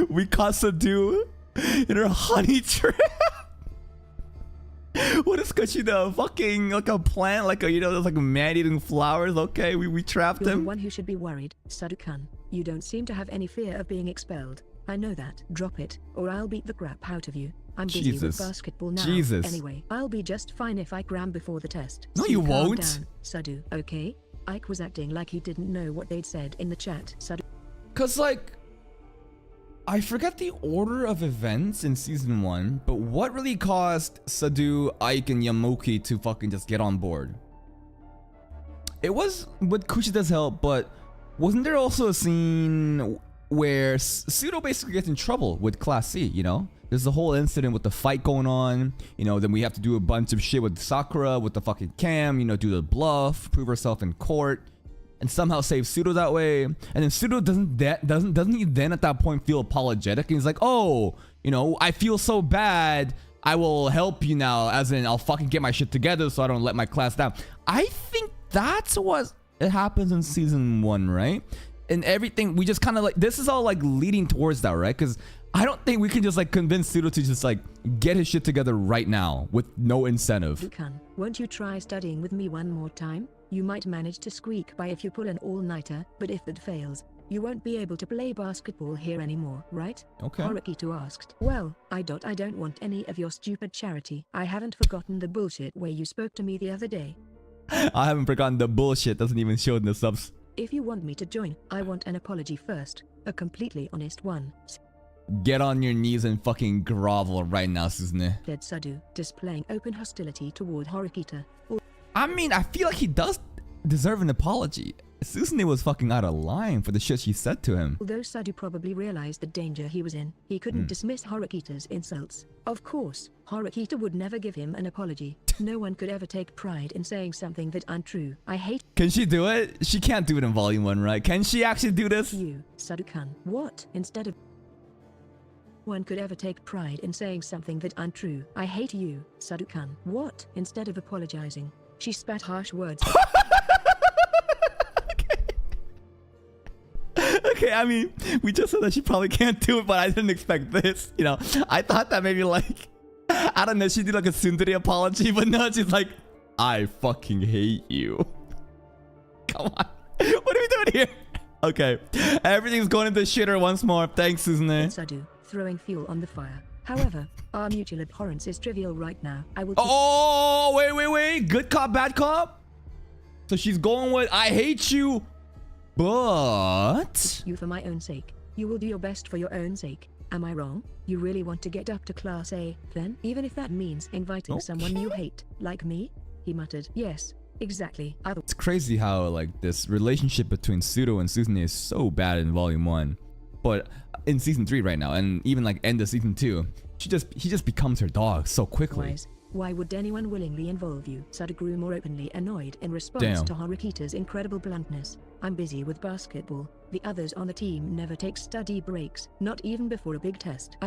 We caught Sadu in her honey trap. What is Kashida? Fucking like a plant, like a, you know, there's like man-eating flowers. Okay, we trapped You're the him. one who should be worried, Sadu-kun. You don't seem to have any fear of being expelled. I know that. Drop it, or I'll beat the crap out of you. I'm busy Jesus. with basketball now. Jesus. Anyway, I'll be just fine if I cram before the test. No, So you calm won't. down, Sadu, okay? Ike was acting like he didn't know what they'd said in the chat. Sadu, Cause like, I forget the order of events in season 1, but what really caused Sadu, Ike, and Yamuki to fucking just get on board? It was with Kushida's help, but wasn't there also a scene where Pseudo basically gets in trouble with Class C, you know? There's the whole incident with the fight going on, you know, then we have to do a bunch of shit with Sakura, with the fucking cam, you know, do the bluff, prove herself in court, and somehow save Pseudo that way. And then Pseudo doesn't he then at that point feel apologetic? And he's like, oh, you know, I feel so bad, I will help you now, as in I'll fucking get my shit together so I don't let my class down. I think that's what it happens in season 1, right? And everything, we just kind of like, this is all like leading towards that, right? Because I don't think we can just like convince Pseudo to just like get his shit together right now with no incentive. Dukan, won't you try studying with me one more time? You might manage to squeak by if you pull an all-nighter, but if that fails, you won't be able to play basketball here anymore, right? Okay. Horikito asked. Well, I don't want any of your stupid charity. I haven't forgotten the bullshit way you spoke to me the other day. I haven't forgotten the bullshit, doesn't even show in the subs. If you want me to join, I want an apology first. A completely honest one. Get on your knees and fucking grovel right now, Suzune. Said Sadu, displaying open hostility toward Horikita. I mean, I feel like he does deserve an apology. Suzune was fucking out of line for the shit she said to him. Although Sadu probably realized the danger he was in, he couldn't dismiss Horikita's insults. Of course, Horikita would never give him an apology. No one could ever take pride in saying something that untrue. I hate Can she do it? She can't do it in volume 1, right? Can she actually do this? you, Sadu-kun. What? Instead of one could ever take pride in saying something that untrue. I hate you, Sadu-kun. What? Instead of apologizing, she spat harsh words. Okay, I mean, we just said that she probably can't do it, but I didn't expect this. You know, I thought that maybe like, I don't know, she did like a tsundere apology, but no, she's like, I fucking hate you. Come on. What are we doing here? Okay, everything's going into shitter once more. Thanks, Suzune. Sadu, throwing fuel on the fire. However, our mutual abhorrence is trivial right now. I will Oh, wait. Good cop, bad cop? So she's going with, I hate you, but... you for my own sake. You will do your best for your own sake. Am I wrong? You really want to get up to Class A, then? Even if that means inviting someone you hate, like me? He muttered. Yes, exactly. It's crazy how like this relationship between Pseudo and Suzune is so bad in volume 1, but in season 3 right now, and even like end of season 2, he just becomes her dog so quickly. Why would anyone willingly involve you? Sadu grew more openly annoyed in response to Horikita's incredible bluntness. I'm busy with basketball. The others on the team never take study breaks, not even before a big test.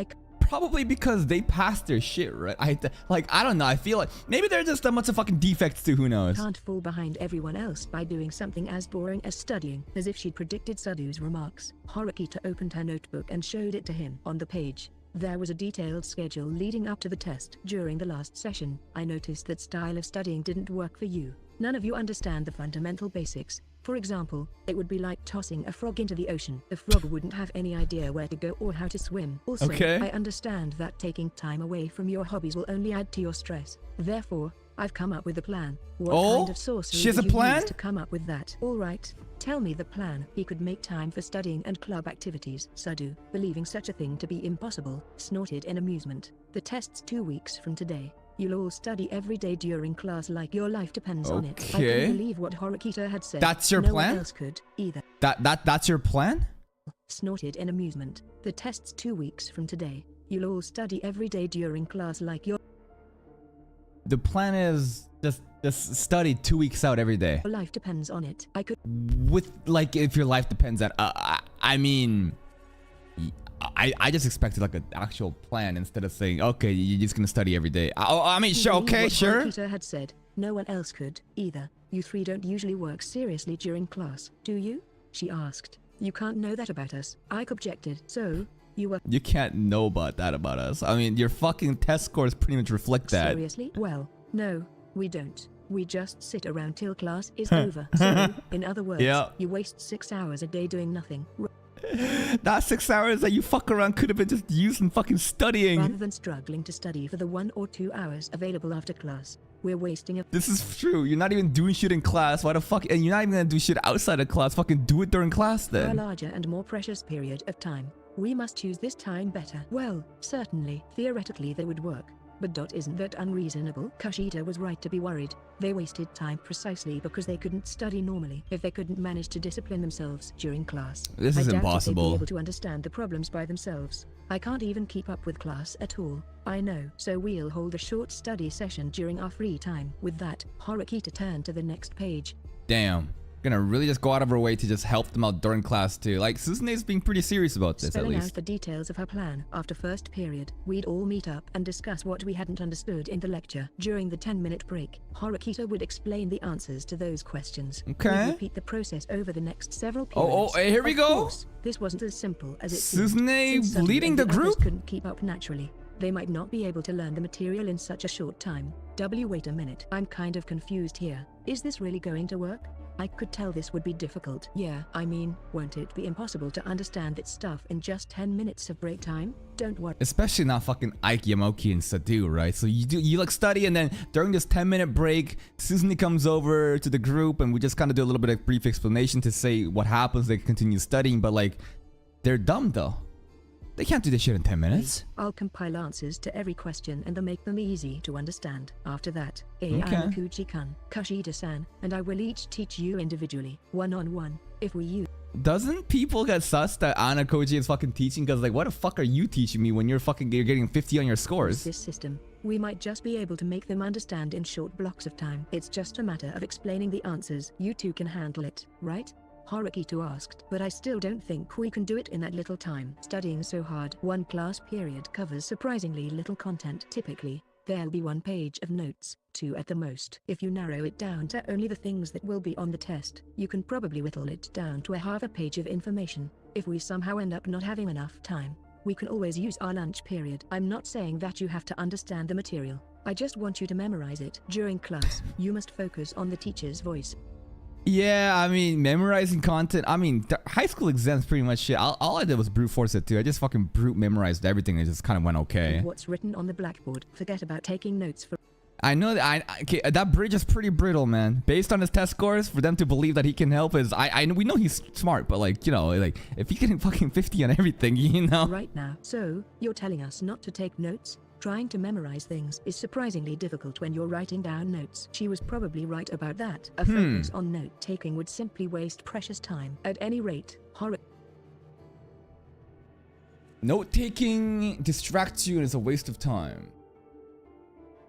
Probably because they passed their shit, right? I don't know. I feel like maybe they're just a bunch of fucking defects too. Who knows? Can't fall behind everyone else by doing something as boring as studying. As if she'd predicted Sadu's remarks, Horikita opened her notebook and showed it to him. On the page, there was a detailed schedule leading up to the test. During the last session, I noticed that style of studying didn't work for you. None of you understand the fundamental basics. For example, it would be like tossing a frog into the ocean. The frog wouldn't have any idea where to go or how to swim. Also, I understand that taking time away from your hobbies will only add to your stress. Therefore, I've come up with a plan. What Oh, kind of sorcery she has did a you plan? use to come up with that? All right, tell me the plan. He could make time for studying and club activities. Sadu, believing such a thing to be impossible, snorted in amusement. The test's 2 weeks from today. You'll all study every day during class like your life depends on it. I Okay. couldn't believe what Horikita had said. That's your no plan? one else could, either. That's your plan? Snorted in amusement. The test's 2 weeks from today. You'll all study every day during class like your The plan is just study 2 weeks out every day. life depends on it. I could With like if your life depends on I mean I just expected like an actual plan instead of saying okay you're just gonna study every day. I mean sure, believe okay, what sure. Horikita had said. No one else could, either. You three don't usually work seriously during class, do you? She asked. You can't know that about us. Ike objected. So, you were You can't know about that about us. I mean your fucking test scores pretty much reflect that. seriously? Well, no, we don't. We just sit around till class is over. So, in other words, Yeah. you waste 6 hours a day doing nothing. That 6 hours that you fuck around could have been just used in fucking studying. Rather than struggling to study for the 1 or 2 hours available after class, we're wasting a This is true. You're not even doing shit in class. Why the fuck? And you're not even gonna do shit outside of class. Fucking do it during class far then. larger and more precious period of time. We must choose this time better. Well, certainly, theoretically they would work. But isn't that unreasonable? Kushida was right to be worried. They wasted time precisely because they couldn't study normally. If they couldn't manage to discipline themselves during class, This I is doubt if impossible. they'd be able to understand the problems by themselves. I can't even keep up with class at all. I know. So we'll hold a short study session during our free time. With that, Horikita turned to the next page. Damn. Gonna really just go out of her way to just help them out during class too. Like Suzune's being pretty serious about this at Spelling out least. the details of her plan. After first period, we'd all meet up and discuss what we hadn't understood in the lecture. During the 10-minute break, Horikita would explain the answers to those questions. Okay. We'd repeat the process over the next several Oh, periods. hey, here we Of go. course, this wasn't as simple as it seemed. Suzune Since Sadu leading and the others group? couldn't keep up naturally. They might not be able to learn the material in such a short time. Wait a minute. I'm kind of confused here. Is this really going to work? I could tell this would be difficult. Yeah, I mean, won't it be impossible to understand that stuff in just 10 minutes of break time? Don't worry. Especially not fucking Ike, Yamoki, and Sadu, right? So you like study and then during this 10-minute break, Suzune comes over to the group and we just kind of do a little bit of brief explanation to say what happens. They continue studying, but like, they're dumb though. They can't do this shit in 10 minutes. I'll compile answers to every question and then make them easy to understand. After that, Okay. Kuchi-kun, Kushida-san, and I will each teach you individually, one-on-one, if we use Doesn't people get sus that Anna Koji is fucking teaching? Because like, what the fuck are you teaching me when you're getting 50 on your scores? this system. We might just be able to make them understand in short blocks of time. It's just a matter of explaining the answers. You two can handle it, right? Horikita asked. But I still don't think we can do it in that little time. Studying so hard. One class period covers surprisingly little content. Typically, there'll be 1 page of notes, 2 at the most. If you narrow it down to only the things that will be on the test, you can probably whittle it down to a half a page of information. If we somehow end up not having enough time, we can always use our lunch period. I'm not saying that you have to understand the material. I just want you to memorize it. During class, you must focus on the teacher's voice. Yeah, I mean, memorizing content. I mean, high school exams pretty much shit. All I did was brute force it too. I just fucking brute memorized everything. It just kind of went okay. And what's written on the blackboard. Forget about taking notes for I know that okay, that bridge is pretty brittle, man. Based on his test scores, for them to believe that he can help is we know he's smart, but like, you know, like if he getting fucking 50 on everything, you know. right now. So, you're telling us not to take notes? Trying to memorize things is surprisingly difficult when you're writing down notes. She was probably right about that. A focus on note-taking would simply waste precious time. At any rate, Note-taking distracts you and is a waste of time.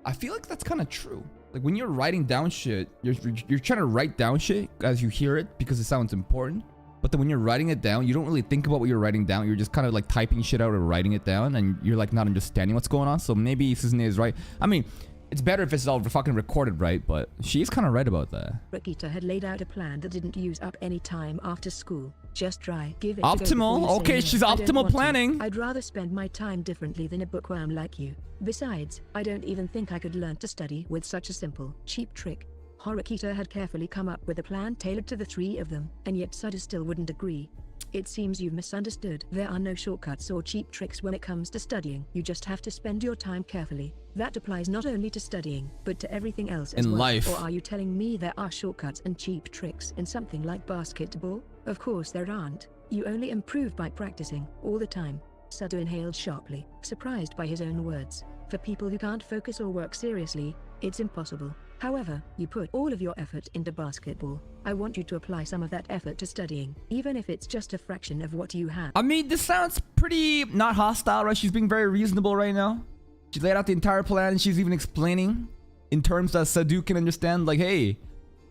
I feel like that's kind of true. Like when you're writing down shit, you're trying to write down shit as you hear it because it sounds important. But then when you're writing it down, you don't really think about what you're writing down. You're just kind of like typing shit out or writing it down, and you're like not understanding what's going on. So maybe Suzune is right. I mean, it's better if it's all fucking recorded, right? But she's kind of right about that. Rikita had laid out a plan that didn't use up any time after school. Just try. Give it a go before Optimal? you say Okay, no. she's I don't optimal want to. planning. I'd rather spend my time differently than a bookworm like you. Besides, I don't even think I could learn to study with such a simple, cheap trick. Horikita had carefully come up with a plan tailored to the 3 of them, and yet Sadu still wouldn't agree. It seems you've misunderstood. There are no shortcuts or cheap tricks when it comes to studying. You just have to spend your time carefully. That applies not only to studying, but to everything else as In well. life. Or are you telling me there are shortcuts and cheap tricks in something like basketball? Of course there aren't. You only improve by practicing, all the time. Sadu inhaled sharply, surprised by his own words. For people who can't focus or work seriously, it's impossible. However, you put all of your effort into basketball. I want you to apply some of that effort to studying, even if it's just a fraction of what you have. I mean, this sounds pretty not hostile, right? She's being very reasonable right now. She laid out the entire plan and she's even explaining in terms that Sadu can understand, like, hey,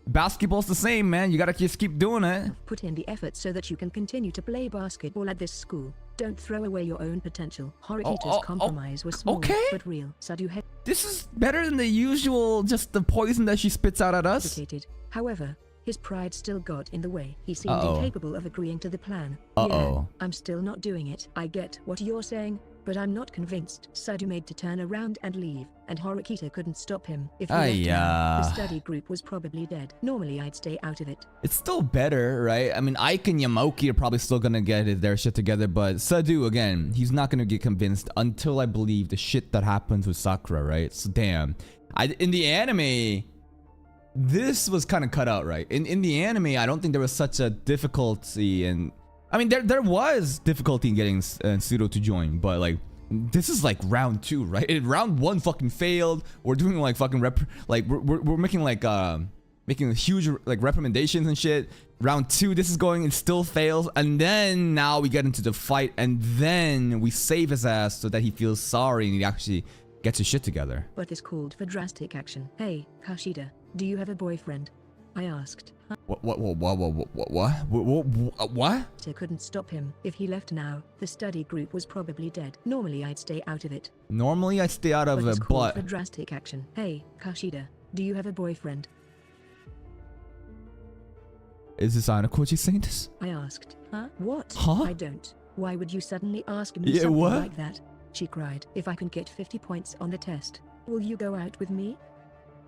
basketball's the same, man. You gotta just keep doing it. Put in the effort so that you can continue to play basketball at this school. Don't throw away your own potential. Horikita's compromise was small, but real. Sadu This is better than the usual, just the poison that she spits out at us. hesitated. However, his pride still got in the way. He seemed incapable of agreeing to the plan. Yeah, I'm still not doing it. I get what you're saying, but I'm not convinced. Sadu made to turn around and leave, and Horikita couldn't stop him. If he left now, the study group was probably dead. Normally I'd stay out of it. It's still better, right? I mean, Ike and Yamoki are probably still gonna get their shit together, but Sadu, again, he's not gonna get convinced until I believe the shit that happens with Sakura, right? So damn. In the anime, this was kind of cut out, right? In the anime, I don't think there was such a difficulty, and I mean, there was difficulty in getting Pseudo to join, but like, this is like round 2, right? Round 1 fucking failed. We're doing like fucking we're making like making huge like recommendations and shit. Round 2, this is going, it still fails, and then now we get into the fight, and then we save his ass so that he feels sorry and he actually gets his shit together. But this called for drastic action. Hey, Kashida, do you have a boyfriend? I asked. What? They couldn't stop him. If he left now, the study group was probably dead. Normally I'd stay out of it. Normally I stay out of But it, this called but for drastic action. Hey, Kashida, do you have a boyfriend? is this Anakochi saying this? I asked. What? Huh? I don't. Why would you suddenly ask me Yeah, something what? like that? She cried. If I can get 50 points on the test, will you go out with me?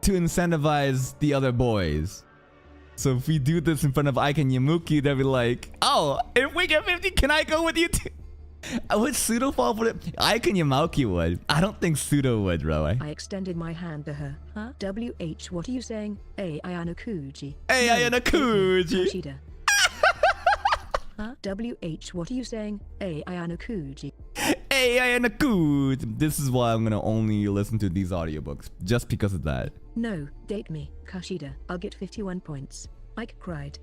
To incentivize the other boys. So if we do this in front of Ike and Yamuki, they'll be like, oh, if we get 50, can I go with you too? Would Pseudo fall for it? Ike and Yamuki would. I don't think Pseudo would, bro. I extended my hand to her. WH, what are you saying? Ayano Kuji. Ayano Kuji. Kashida. WH, what are you saying? Ayano Kuji. Ayano Kuji. This is why I'm gonna only listen to these audiobooks. Just because of that. No, date me, Kashida. I'll get 51 points. Ike cried.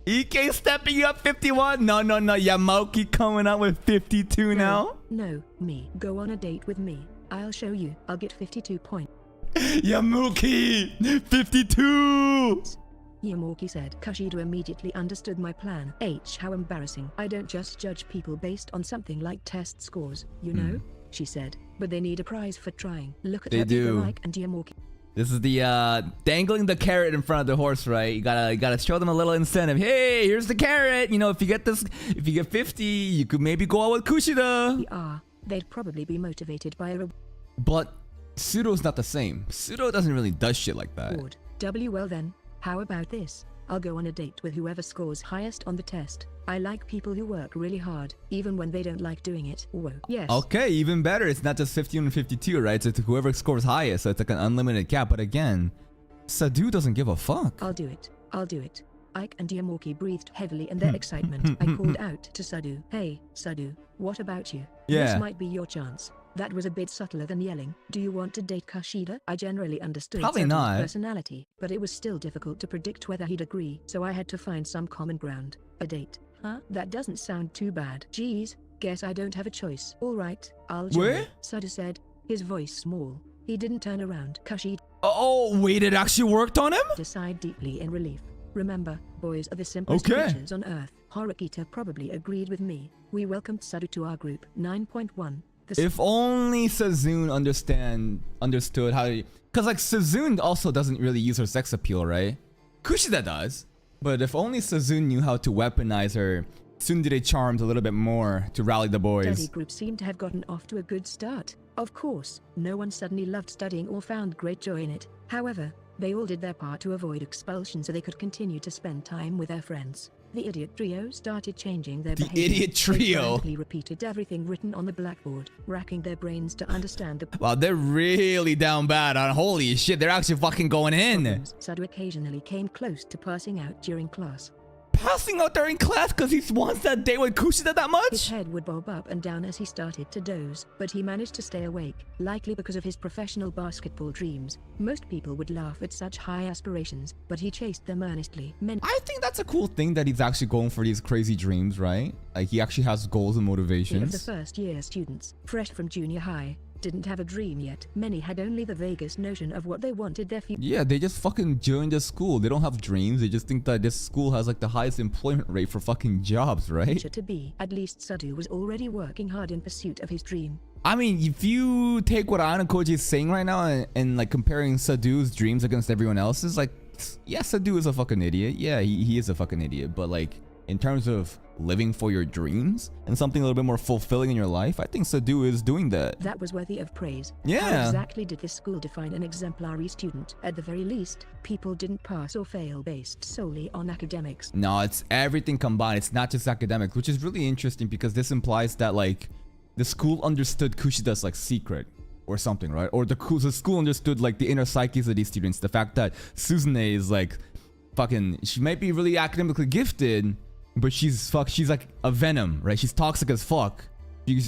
Ike stepping up 51? No. Yamoki coming out with 52 now? No, me. Go on a date with me. I'll show you. I'll get 52 points. Yamuki! 52! Yamuki said. Kashida immediately understood my plan. How embarrassing. I don't just judge people based on something like test scores, you know? She said. But they need a prize for trying. Look at They do. Ike and Yamuki. This is the dangling the carrot in front of the horse, right? You gotta show them a little incentive. Hey, here's the carrot. You know, if you get 50, you could maybe go out with Kushida. They'd probably be motivated by a But Pseudo's not the same. Pseudo doesn't really does shit like that. reward. Well then, how about this? I'll go on a date with whoever scores highest on the test. I like people who work really hard, even when they don't like doing it. Whoa. Yes. Okay, even better. It's not just 51 and 52, right? So it's whoever scores highest. So it's like an unlimited cap. But again, Sadu doesn't give a fuck. I'll do it. Ike and Yamuki breathed heavily in their excitement. I called out to Sadu. Hey, Sadu, what about you? Yeah. This might be your chance. That was a bit subtler than yelling. Do you want to date Kashida? I generally understood Probably Sadu's not. personality, but it was still difficult to predict whether he'd agree, so I had to find some common ground. A date. That doesn't sound too bad. Geez, guess I don't have a choice. All right, I'll join. What? Sadu said, his voice small. He didn't turn around. Kashida Oh, wait, it actually worked on him? sighed deeply in relief. Remember, boys are the simplest creatures on Earth. Horikita probably agreed with me. We welcomed Sadu to our group. 9.1. If only Sazune understood how to... Because like Sazune also doesn't really use her sex appeal, right? Kushida does. But if only Sazune knew how to weaponize her tsundere charms a little bit more to rally the boys. Study group seemed to have gotten off to a good start. Of course, no one suddenly loved studying or found great joy in it. However, they all did their part to avoid expulsion so they could continue to spend time with their friends. The idiot trio started changing their The behavior. idiot They trio. frantically repeated everything written on the blackboard, racking their brains to understand the Wow, they're really down bad on holy shit. They're actually fucking going in. problems. Sadu occasionally came close to passing out during class. Passing out during class because he wants that date with Kushida that His much? head would bob up and down as he started to doze, but he managed to stay awake, likely because of his professional basketball dreams. Most people would laugh at such high aspirations, but he chased them earnestly. I think that's a cool thing that he's actually going for these crazy dreams, right? Like he actually has goals and Many of the motivations. first year students, fresh from junior high, didn't have a dream yet. Many had only the vaguest notion of what they wanted their future Yeah, they just fucking joined the school. They don't have dreams. They just think that this school has like the highest employment rate for fucking jobs, right? to be. At least Sadu was already working hard in pursuit of his dream. I mean, if you take what Ayano Koji is saying right now and like comparing Sadu's dreams against everyone else's, like, yeah, Sadu is a fucking idiot. Yeah, he is a fucking idiot. But like, in terms of living for your dreams and something a little bit more fulfilling in your life, I think Sadu is doing that. That was worthy of praise. Yeah. How exactly did this school define an exemplary student? At the very least, people didn't pass or fail based solely on academics. No, it's everything combined. It's not just academics, which is really interesting because this implies that like the school understood Kushida's like secret or something, right? Or the school understood like the inner psyches of these students. The fact that Suzune is like fucking, she might be really academically gifted, but she's like a venom, right? She's toxic as fuck.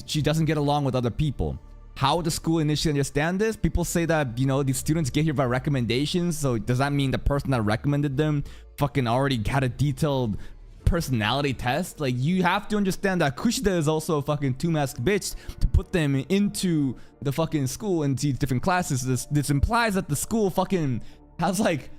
She doesn't get along with other people. How would the school initially understand this? People say that, you know, these students get here by recommendations. So does that mean the person that recommended them fucking already had a detailed personality test? Like, you have to understand that Kushida is also a fucking two-masked bitch to put them into the fucking school and these different classes. This implies that the school fucking has like,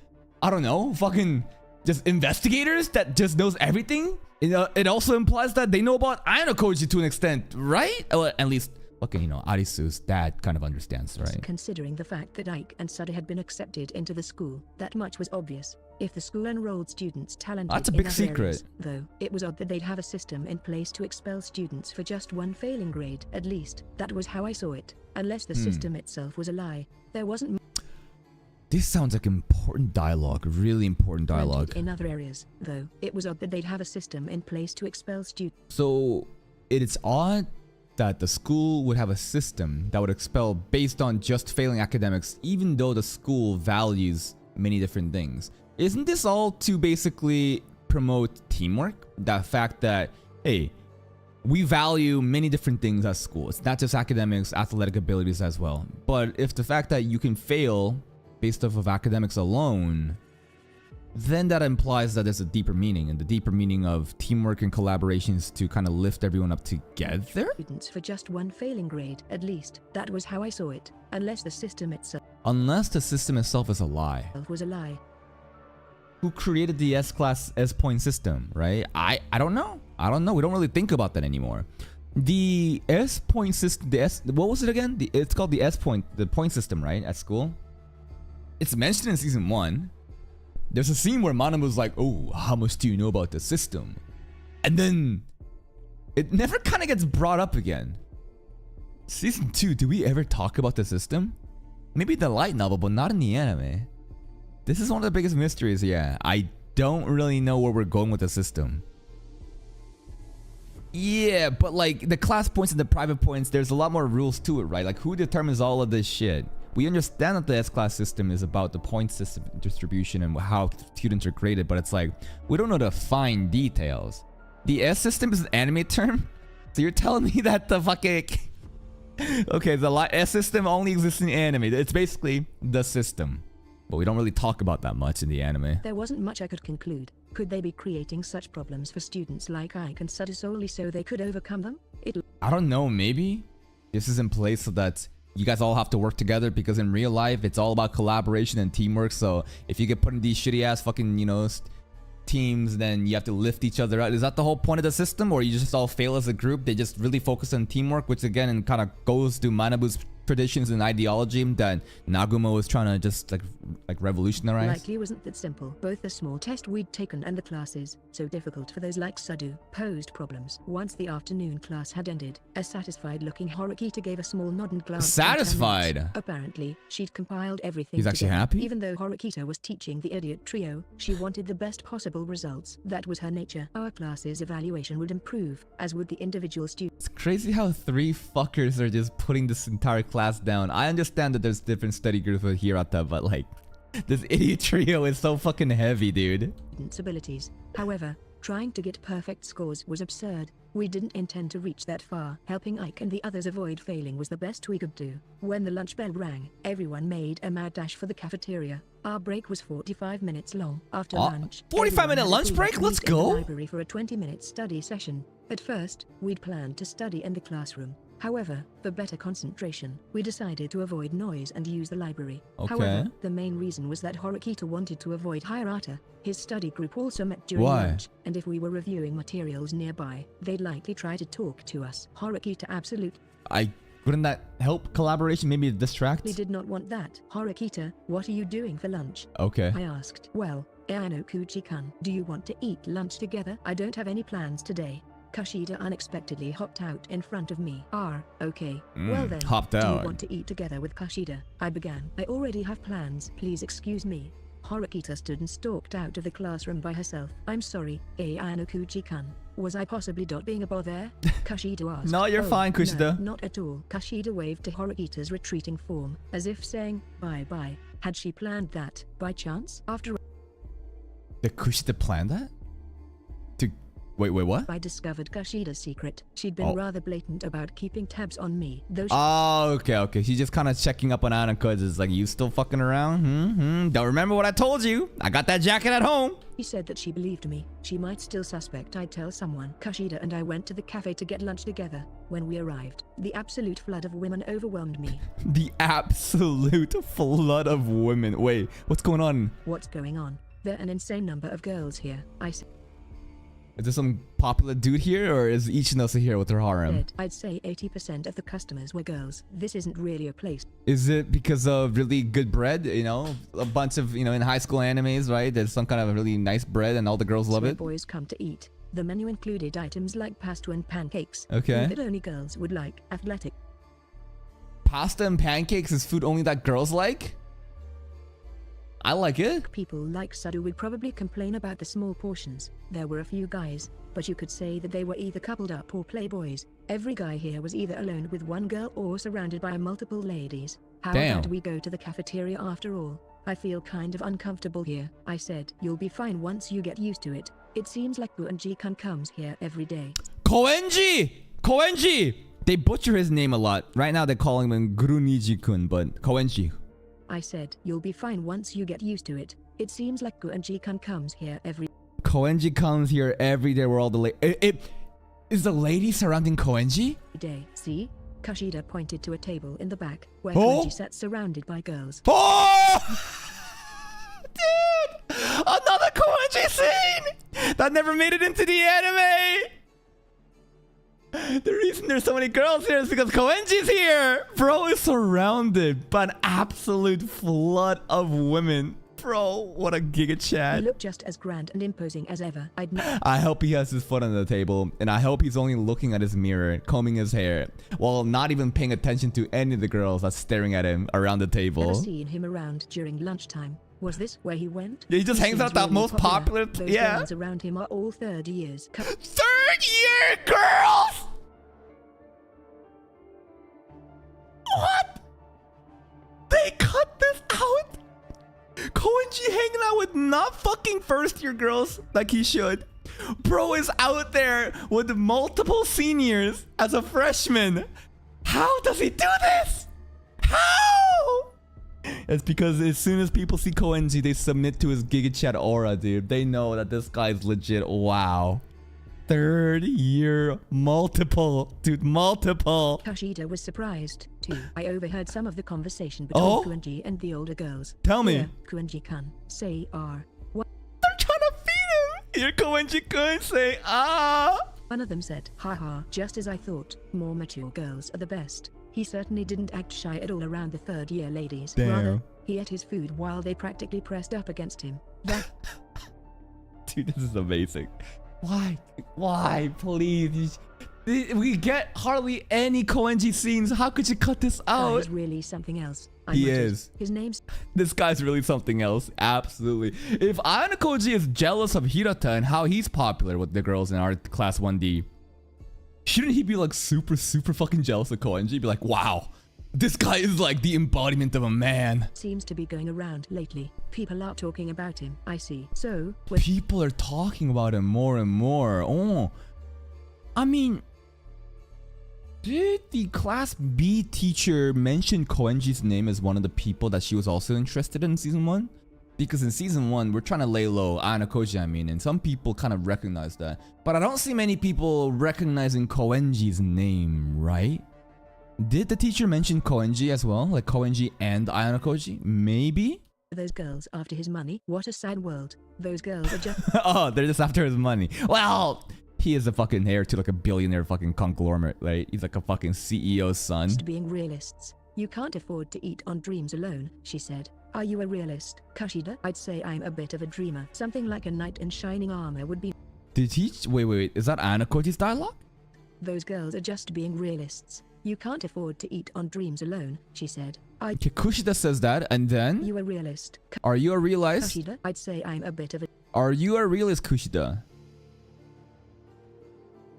I don't know, fucking just investigators that just knows everything. It also implies that they know about Ayano Koji to an extent, right? Or at least, okay, you know, Arisu's dad kind of understands, right? Considering the fact that Ike and Sadu had been accepted into the school, that much was obvious. If the school enrolled students talented That's a in big other secret. areas, though, it was odd that they'd have a system in place to expel students for just one failing grade. At least, that was how I saw it. Unless the system itself was a lie, there wasn't This sounds like important dialogue, really important dialogue. in other areas, though. It was odd that they'd have a system in place to expel students. So it's odd that the school would have a system that would expel based on just failing academics, even though the school values many different things. Isn't this all to basically promote teamwork? The fact that, hey, we value many different things at school. It's not just academics, athletic abilities as well. But if the fact that you can fail based off of academics alone, then that implies that there's a deeper meaning, and the deeper meaning of teamwork and collaborations to kind of lift everyone up together? Students for just one failing grade, at least. That was how I saw it. Unless the system itself Unless the system itself is a lie. was a lie. Who created the S-class S-point system, right? I don't know. I don't know. We don't really think about that anymore. The S-point system, what was it again? It's called the S-point, the point system, right? At school? It's mentioned in season 1. There's a scene where Manabu's like, oh, how much do you know about the system? And then it never kind of gets brought up again. Season 2, do we ever talk about the system? Maybe the light novel, but not in the anime. This is one of the biggest mysteries, yeah. I don't really know where we're going with the system. Yeah, but like the class points and the private points, there's a lot more rules to it, right? Like who determines all of this shit? We understand that the S-class system is about the point system distribution and how students are graded, but it's like, we don't know the fine details. The S system is an anime term? So you're telling me that the fucking... Okay, the S system only exists in anime. It's basically the system. But we don't really talk about that much in the anime. There wasn't much I could conclude. Could they be creating such problems for students like Ike and Sadu solely so they could overcome them? I don't know, maybe this is in place so that you guys all have to work together, because in real life it's all about collaboration and teamwork. So if you get put in these shitty ass fucking, you know, teams, then you have to lift each other out. Is that the whole point of the system, or you just all fail as a group? They just really focus on teamwork, which again and kind of goes to Manabu's traditions and ideology that Nagumo was trying to just like revolutionize? Likely wasn't that simple. Both the small test we'd taken and the classes, so difficult for those like Sadu, posed problems. Once the afternoon class had ended, a satisfied-looking Horikita gave a small nod and glanced. Satisfied? Apparently, she'd compiled everything. He's actually together. happy? Even though Horikita was teaching the idiot trio, she wanted the best possible results. That was her nature. Our class's evaluation would improve, as would the individual students. It's crazy how 3 fuckers are just putting this entire class down. I understand that there's different study groups with Hirata, but like, this idiot trio is so fucking heavy, dude. Abilities. However, trying to get perfect scores was absurd. We didn't intend to reach that far. Helping Ike and the others avoid failing was the best we could do. When the lunch bell rang, everyone made a mad dash for the cafeteria. Our break was 45 minutes long. After lunch, 45-minute lunch break? Let's go. In the library for a 20-minute study session. At first, we'd planned to study in the classroom. However, for better concentration, we decided to avoid noise and use the library. Okay. However, the main reason was that Horikita wanted to avoid Hirata. His study group also met during Why? lunch, and if we were reviewing materials nearby, they'd likely try to talk to us. Horikita absolutely Wouldn't that help collaboration? Maybe distract? did not want that. Horikita, what are you doing for lunch? Okay. I asked. Well, Ayano Kuchi-kun, do you want to eat lunch together? I don't have any plans today. Kushida unexpectedly hopped out in front of me. Okay. Well then, hopped do out. you want to eat together with Kushida? I began. I already have plans. Please excuse me. Horikita stood and stalked out of the classroom by herself. I'm sorry, Ayano Kuchi-kun. Was I possibly being a bother? Kushida asked. No, you're fine, Kushida. No, not at all. Kushida waved to Horikita's retreating form, as if saying, bye-bye. Had she planned that, by chance? After Did Kushida plan that? Wait, what? I discovered Kushida's secret. She'd been rather blatant about keeping tabs on me, though she Oh, okay. She's just kind of checking up on Anna because it's like, you still fucking around? Don't remember what I told you? I got that jacket at home. said that she believed me. She might still suspect I'd tell someone. Kushida and I went to the cafe to get lunch together. When we arrived, the absolute flood of women overwhelmed me. The absolute flood of women. Wait, what's going on? What's going on? There are an insane number of girls here, I said. Is there some popular dude here, or is Ichinose here with her harem? I'd say 80% of the customers were girls. This isn't really a place. Is it because of really good bread? You know, a bunch of, you know, in high school animes, right? There's some kind of really nice bread and all the girls love where it. Boys come to eat. The menu included items like pasta and pancakes. Okay. Food that only girls would like. Athletic. Pasta and pancakes is food only that girls like? I like it. People like Sadu would probably complain about the small portions. There were a few guys, but you could say that they were either coupled up or playboys. Every guy here was either alone with one girl or surrounded by multiple ladies. How about we go to the cafeteria after all? I feel kind of uncomfortable here, I said. You'll be fine once you get used to it. It seems like Koenji-kun comes here every day. Koenji! Koenji! They butcher his name a lot. Right now they're calling him Guruniji-kun, but Koenji. I said, you'll be fine once you get used to it. It seems like Koenji-kun comes here every Koenji comes here every day where all the is the lady surrounding Koenji? day. See? Kushida pointed to a table in the back, where Koenji sat surrounded by girls. Oh! Dude! Another Koenji scene! That never made it into the anime! The reason there's so many girls here is because Koenji's here! Bro is surrounded by an absolute flood of women. Bro, what a giga He chat. looked just as grand and imposing as ever. I hope he has his foot on the table, and I hope he's only looking at his mirror, combing his hair, while not even paying attention to any of the girls that's staring at him around the Never table. seen him around during lunchtime. Was this where he went? Yeah, he just hangs out at that most popular... Those Yeah. girls around him are all third years. Third year girls! What? They cut this out? Koenji hanging out with not fucking first year girls like he should. Bro is out there with multiple seniors as a freshman. How does he do this? How? It's because as soon as people see Koenji, they submit to his Giga Chat aura, dude. They know that this guy's legit. Wow. Third year multiple. Dude, multiple. Kushida was surprised, too. I overheard some of the conversation between Koenji and the older girls. Tell me. Here, Koenji-kun, say what? They're trying to feed him. Here, Koenji-kun, say ah. One of them said, haha, just as I thought, more mature girls are the best. He certainly didn't act shy at all around the third-year ladies. Damn. Rather, he ate his food while they practically pressed up against him. That Dude, this is amazing. Why? Why? Please. We get hardly any Koenji scenes. How could you cut this guy out? is really something else. I He muttered. is. His name's This guy's really something else. Absolutely. If Ayanokoji is jealous of Hirata and how he's popular with the girls in our class 1D, shouldn't he be like super fucking jealous of Koenji? Be like, wow, this guy is like the embodiment of a man. seems to be going around lately. People are talking about him. I see. So, when People are talking about him more and more. Oh, I mean, did the class B teacher mention Koenji's name as one of the people that she was also interested in season 1? Because in season 1, we're trying to lay low, Ayanokoji I mean, and some people kind of recognize that. But I don't see many people recognizing Koenji's name, right? Did the teacher mention Koenji as well? Like Koenji and Ayanokoji? Maybe? those girls after his money, what a sad world. Those girls are just Oh, they're just after his money. Well, he is a fucking heir to like a billionaire fucking conglomerate, right? He's like a fucking CEO's son. being realists. You can't afford to eat on dreams alone, she said. Are you a realist, Kushida? I'd say I'm a bit of a dreamer. Something like a knight in shining armor would be. Did he? Wait. Is that Ayanokoji's dialogue? Those girls are just being realists. You can't afford to eat on dreams alone, she said. Okay, Kushida says that, and then? You a realist, Are you a realist? Kushida? I'd say I'm a bit of a Are you a realist, Kushida?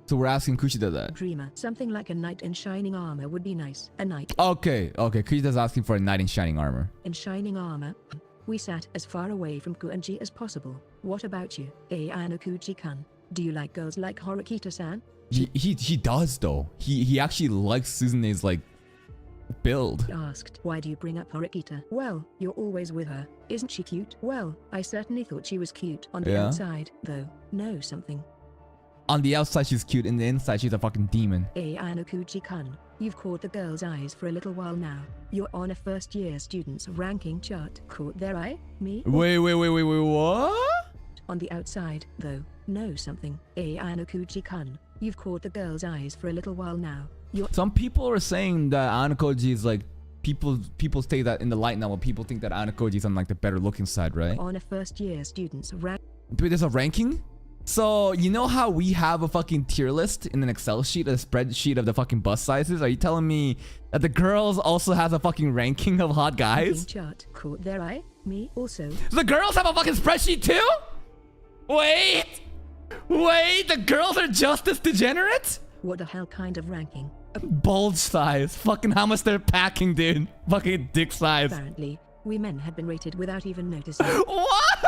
So we're asking Kushida that. dreamer. Something like a knight in shining armor would be nice. A knight Okay. Kushida's asking for a knight in shining armor. in shining armor. We sat as far away from Kuanji as possible. What about you, Ayanokuchi-kun? Do you like girls like Horikita-san? He does though. He actually likes Suzune's like build. Asked. Why do you bring up Horikita? Well, you're always with her. Isn't she cute? Well, I certainly thought she was cute on the Yeah. outside, though. Know something. On the outside she's cute, in the inside she's a fucking demon. Ayanokuchi-kun, you've caught the girls' eyes for a little while now. You're on a first-year student's ranking chart. Caught their eye? Me? Wait, what? On the outside, though, know something. Ayanokuchi-kun, you've caught the girls' eyes for a little while now. You're Some people are saying that Ayanokoji is like people say that in the light novel, people think that Ayanokoji is on like the better looking side, right? on a first-year student's rank. Wait, there's a ranking? So, you know how we have a fucking tier list in an Excel sheet, a spreadsheet of the fucking bus sizes? Are you telling me that the girls also has a fucking ranking of hot guys? Chart. Caught their eye? Me? Also. The girls have a fucking spreadsheet too? Wait, the girls are just as degenerate? What the hell kind of ranking? Bulge size. Fucking how much they're packing, dude. Fucking dick size. Apparently, we men had been rated without even noticing. What?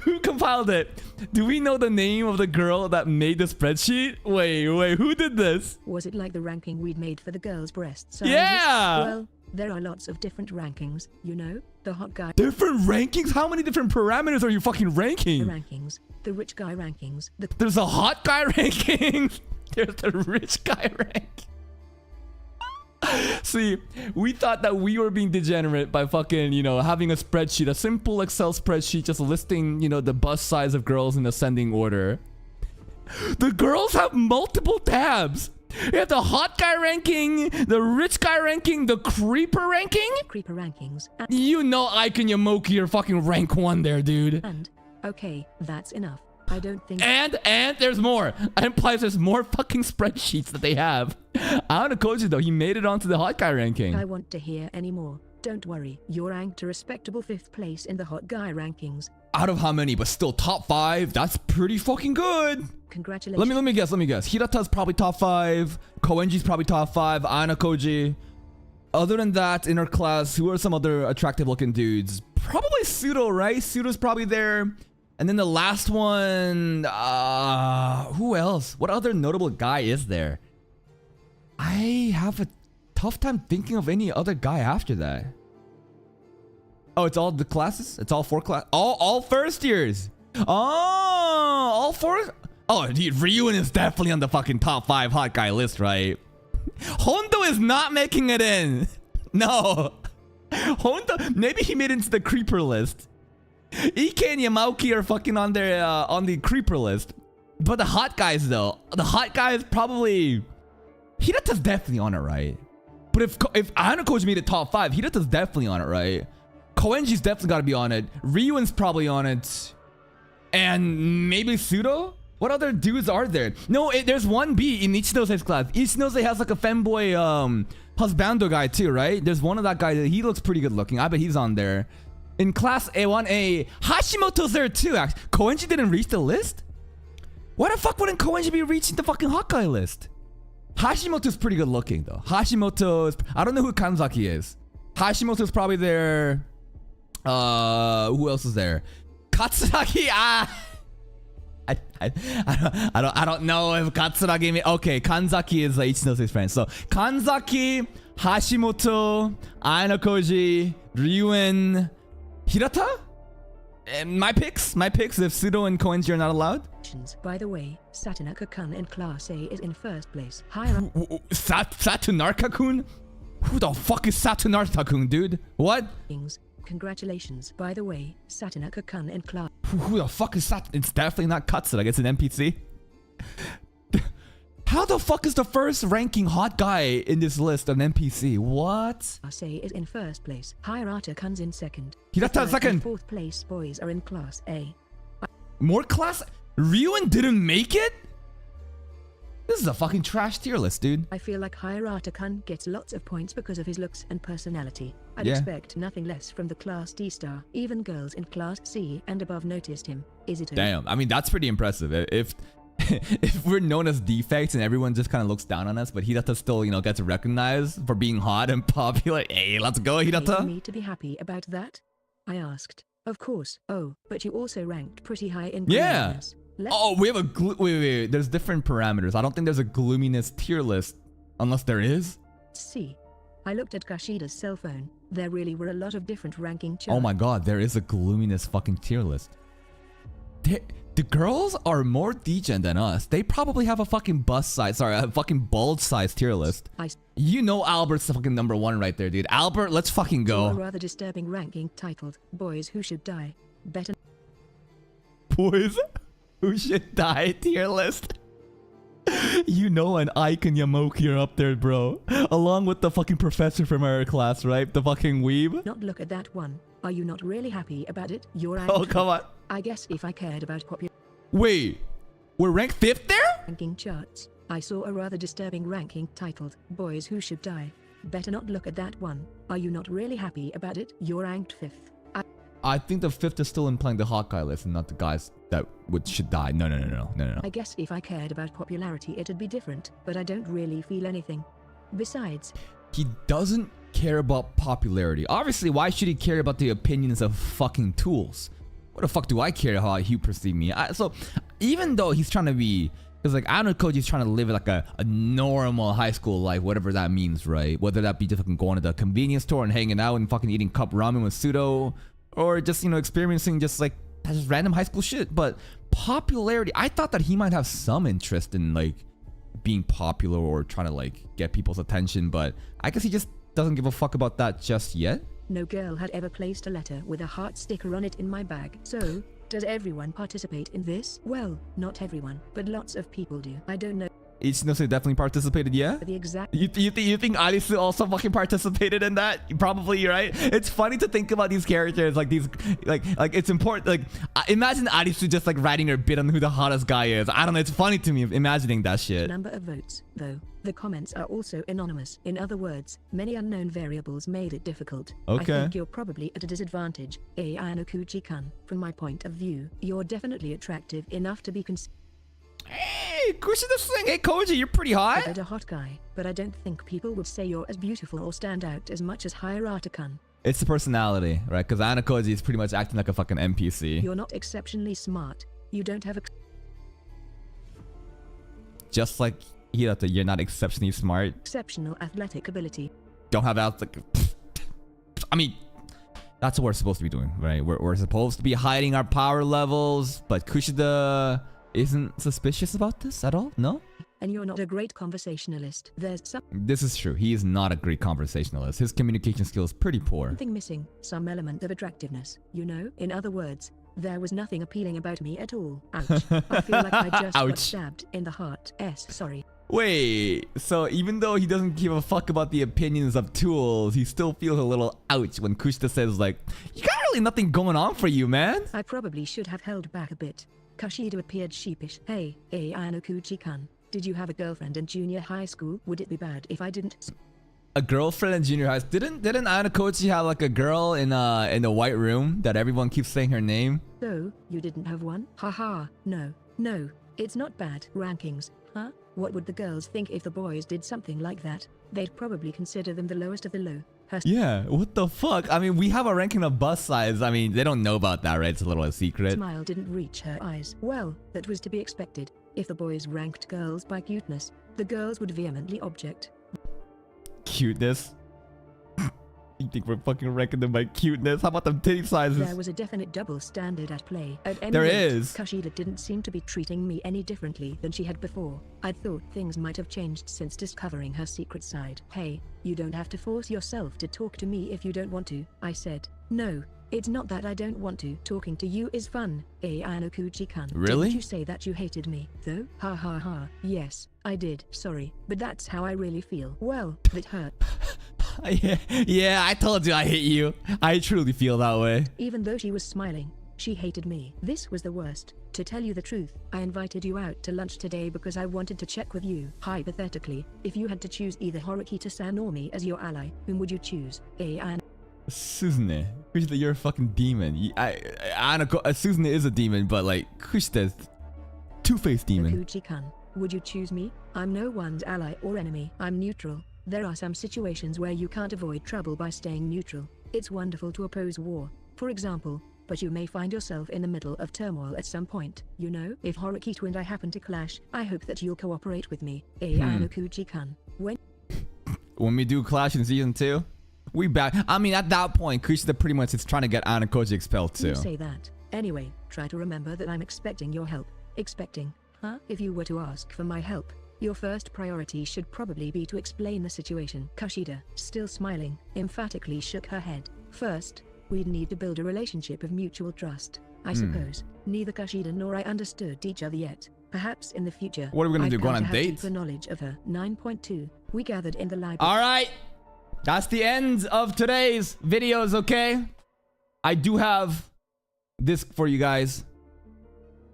Who compiled it? Do we know the name of the girl that made the spreadsheet? Wait, who did this? Was it like the ranking we'd made for the girls' breast sizes? Yeah! Well, there are lots of different rankings, you know? The hot guy Different rankings? How many different parameters are you fucking ranking? rankings, the rich guy rankings, the There's a hot guy ranking. There's the rich guy rank. See, we thought that we were being degenerate by fucking, having a spreadsheet, a simple Excel spreadsheet just listing, the bust size of girls in ascending order. The girls have multiple tabs. You have the hot guy ranking, the rich guy ranking, the creeper ranking. creeper rankings, You know Ike and Yamoki are fucking rank 1 there, dude. and okay, that's enough. I don't think And there's more. That implies there's more fucking spreadsheets that they have. Ayanokoji though, he made it onto the hot guy ranking. I want to hear any more. Don't worry, you're ranked a respectable 5th place in the hot guy rankings. Out of how many? But still top 5. That's pretty fucking good. Congratulations. Let me guess. Hirata's probably top 5. Koenji's probably top 5. Ayanokoji. Other than that, in our class, who are some other attractive looking dudes? Probably Pseudo, right? Pseudo's probably there. And then the last one, who else? What other notable guy is there? I have a tough time thinking of any other guy after that. Oh, it's all the classes? It's all 4 class? All first years. Oh, all 4? Oh, dude, Ryuen is definitely on the fucking top 5 hot guy list, right? Hondo is not making it in. No. Hondo, maybe he made it into the creeper list. Ike and Yamauki are fucking on their on the creeper list. But the hot guys though, the hot guys probably Hirata's definitely on it, right? But if Ayano Koji made it top 5, Hinata's definitely on it, right? Koenji's definitely got to be on it. Ryuen's probably on it. And maybe Pseudo? What other dudes are there? No, there's one B in Ichinose's class. Ichinose has like a femboy husbando guy too, right? There's one of that guy that he looks pretty good looking. I bet he's on there. In class A1A, Hashimoto's there too, actually. Koenji didn't reach the list? Why the fuck wouldn't Koenji be reaching the fucking Hawkeye list? Hashimoto's pretty good looking though. Hashimoto's, I don't know who Kanzaki is. Hashimoto's probably there. Who else is there? Katsuragi, I don't know if Katsuragi. Okay, Kanzaki is Ichinose's friend. So Kanzaki, Hashimoto, Ayano Koji, Ryuen, Hirata. And my picks. If Pseudo and Koenji are not allowed. By the way, Satunaka-kun in Class A is in first place. Higher up. Satunarka-kun? Who the fuck is Satunarka-kun, dude? What? Congratulations. By the way, Satunaka-kun in Class. Who the fuck is Sat? It's definitely not Katsuragi. It's an NPC. How the fuck is the first ranking hot guy in this list an NPC? What? Class A is in first place. Hirata-kun's in second. Hirata second. Fourth place boys are in Class A. More class? Ryuen didn't make it? This is a fucking trash tier list, dude. I feel like Hirata-kun gets lots of points because of his looks and personality. I'd expect nothing less from the Class D star. Even girls in Class C and above noticed him. Is it? Damn, I mean, that's pretty impressive. If we're known as defects and everyone just kind of looks down on us, but Hirata still, gets recognized for being hot and popular. Hey, let's go, Hirata. For me to be happy about that? I asked. Of course. Oh, but you also ranked pretty high in gloominess. Oh, we have a wait. There's different parameters. I don't think there's a gloominess tier list, unless there is. See, I looked at Kashida's cell phone. There really were a lot of different ranking charts. Oh my god, there is a gloominess fucking tier list. The girls are more degen than us. They probably have a fucking a fucking bulge size tier list. Albert's the fucking number 1 right there, dude. Albert, let's fucking go. A rather disturbing ranking titled "Boys Who Should Die." Better. Boys Who Should Die tier list. An Ike and Yamoki are up there, bro. Along with the fucking professor from our class, right? The fucking weeb. Not look at that one. Are you not really happy about it? Oh, come on. I guess if I cared about popular... Wait, we're ranked 5th there? Ranking charts. I saw a rather disturbing ranking titled "Boys Who Should Die." Better not look at that one. Are you not really happy about it? You're ranked 5th. I think the 5th is still implying the Hawkeye list and not the guys that should die. No. I guess if I cared about popularity it'd be different, but I don't really feel anything. Besides, he doesn't care about popularity. Obviously, why should he care about the opinions of fucking tools? What the fuck do I care how you perceive me? So even though he's trying to be, because like Ayano Koji's trying to live like a normal high school life, whatever that means, right? Whether that be just fucking going to the convenience store and hanging out and fucking eating cup ramen with Pseudo, or just experiencing just random high school shit. But popularity, I thought that he might have some interest in being popular or trying to get people's attention, but I guess he just doesn't give a fuck about that just yet. No girl had ever placed a letter with a heart sticker on it in my bag. So, does everyone participate in this? Well, not everyone, but lots of people do. I don't know. Ichinose definitely participated, yeah? The exact... You think Arisu also fucking participated in that? Probably, right? It's funny to think about these characters, it's important, imagine Arisu just writing her bit on who the hottest guy is. I don't know, it's funny to me imagining that shit. Number of votes, though. The comments are also anonymous. In other words, many unknown variables made it difficult. Okay. I think you're probably at a disadvantage. Ayano Koji-kun. From my point of view, you're definitely attractive enough to be considered. Hey, Kushida's saying, hey Koji, you're pretty hot. A hot guy, but I don't think people would say you're as beautiful or stand out as much as Hirata-kun. It's the personality, right? Because Ayano Koji is pretty much acting like a fucking NPC. You're not exceptionally smart. You don't have a... Just like Hirata, you're not exceptionally smart. Exceptional athletic ability. Don't have I mean, that's what we're supposed to be doing, right? We're supposed to be hiding our power levels, but Kushida isn't suspicious about this at all? No? And you're not a great conversationalist. There's This is true. He is not a great conversationalist. His communication skills pretty poor. something missing. Some element of attractiveness. In other words, There was nothing appealing about me at all. Ouch. I feel like I just got Ouch. stabbed in the heart. Sorry. Wait, so even though he doesn't give a fuck about the opinions of tools, he still feels a little ouch when Kushida says like, you got really nothing going on for you, man. I probably should have held back a bit. Kushida appeared sheepish. Hey, Ayanokuchi-kun. Did you have a girlfriend in junior high school? Would it be bad if I didn't? A girlfriend in junior high. Didn't Ayanokochi have like a girl in the white room that everyone keeps saying her name? So, you didn't have one? Haha, no. It's not bad. Rankings, huh? What would the girls think if the boys did something like that? They'd probably consider them the lowest of the low. Yeah, what the fuck? I mean, we have a ranking of bust size. I mean, they don't know about that, right? It's a little a secret. Smile didn't reach her eyes. Well, that was to be expected. If the boys ranked girls by cuteness, the girls would vehemently object. Cuteness? You think we're fucking ranking them by cuteness? How about them titty sizes? There was a definite double standard at play. At any There rate, is. Kushida didn't seem to be treating me any differently than she had before. I'd thought things might have changed since discovering her secret side. Hey, you don't have to force yourself to talk to me if you don't want to, I said. No, it's not that I don't want to. Talking to you is fun. Ayanokuchi-kun. Really? Didn't you say that you hated me, though? Ha ha ha. Yes, I did. Sorry, but that's how I really feel. Well, that hurt. Yeah, I told you I hate you. I truly feel that way. Even though she was smiling, she hated me. This was the worst. To tell you the truth, I invited you out to lunch today because I wanted to check with you. Hypothetically, if you had to choose either Horikita-san or me as your ally, whom would you choose? Suzune, Kushida, you're a fucking demon. Suzune is a demon, but like Kushida's two-faced demon. Kuchi-kun, would you choose me? I'm no one's ally or enemy. I'm neutral. There are some situations where you can't avoid trouble by staying neutral. It's wonderful to oppose war, for example, but you may find yourself in the middle of turmoil at some point. You know, if Horikita and I happen to clash, I hope that you'll cooperate with me. Ayanokuchi-kun. When we do Clash in season 2, we back. I mean, at that point, Kushida pretty much is trying to get Ayanokochi expelled too. You say that. Anyway, try to remember that I'm expecting your help. Expecting, huh? If you were to ask for my help, your first priority should probably be to explain the situation. Kushida, still smiling, emphatically shook her head. First, we'd need to build a relationship of mutual trust. I suppose neither Kushida nor I understood each other yet. Perhaps in the future. What are we gonna do? Go on a date? Deeper knowledge of her. 9.2. We gathered in the library. All right, that's the end of today's videos. Okay, I do have this for you guys.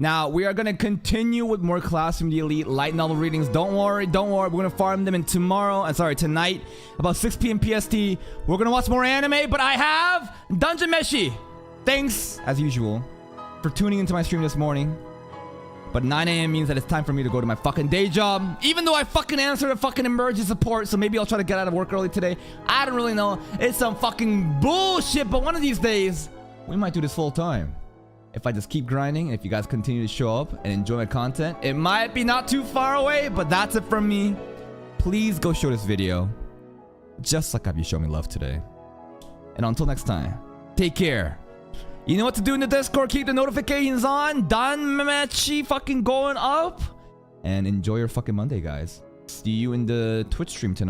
Now, we are going to continue with more Classroom the Elite light novel readings. Don't worry. We're going to farm them in tonight, about 6 p.m. PST. We're going to watch more anime, but I have Dungeon Meshi. Thanks, as usual, for tuning into my stream this morning. But 9 a.m. means that it's time for me to go to my fucking day job. Even though I fucking answered a fucking emergency support, so maybe I'll try to get out of work early today. I don't really know. It's some fucking bullshit, but one of these days, we might do this full time. If I just keep grinding, and if you guys continue to show up and enjoy my content, it might be not too far away, but that's it from me. Please go show this video, just like how you showed me love today. And until next time, take care. You know what to do in the Discord. Keep the notifications on. Danmachi fucking going up. And enjoy your fucking Monday, guys. See you in the Twitch stream tonight.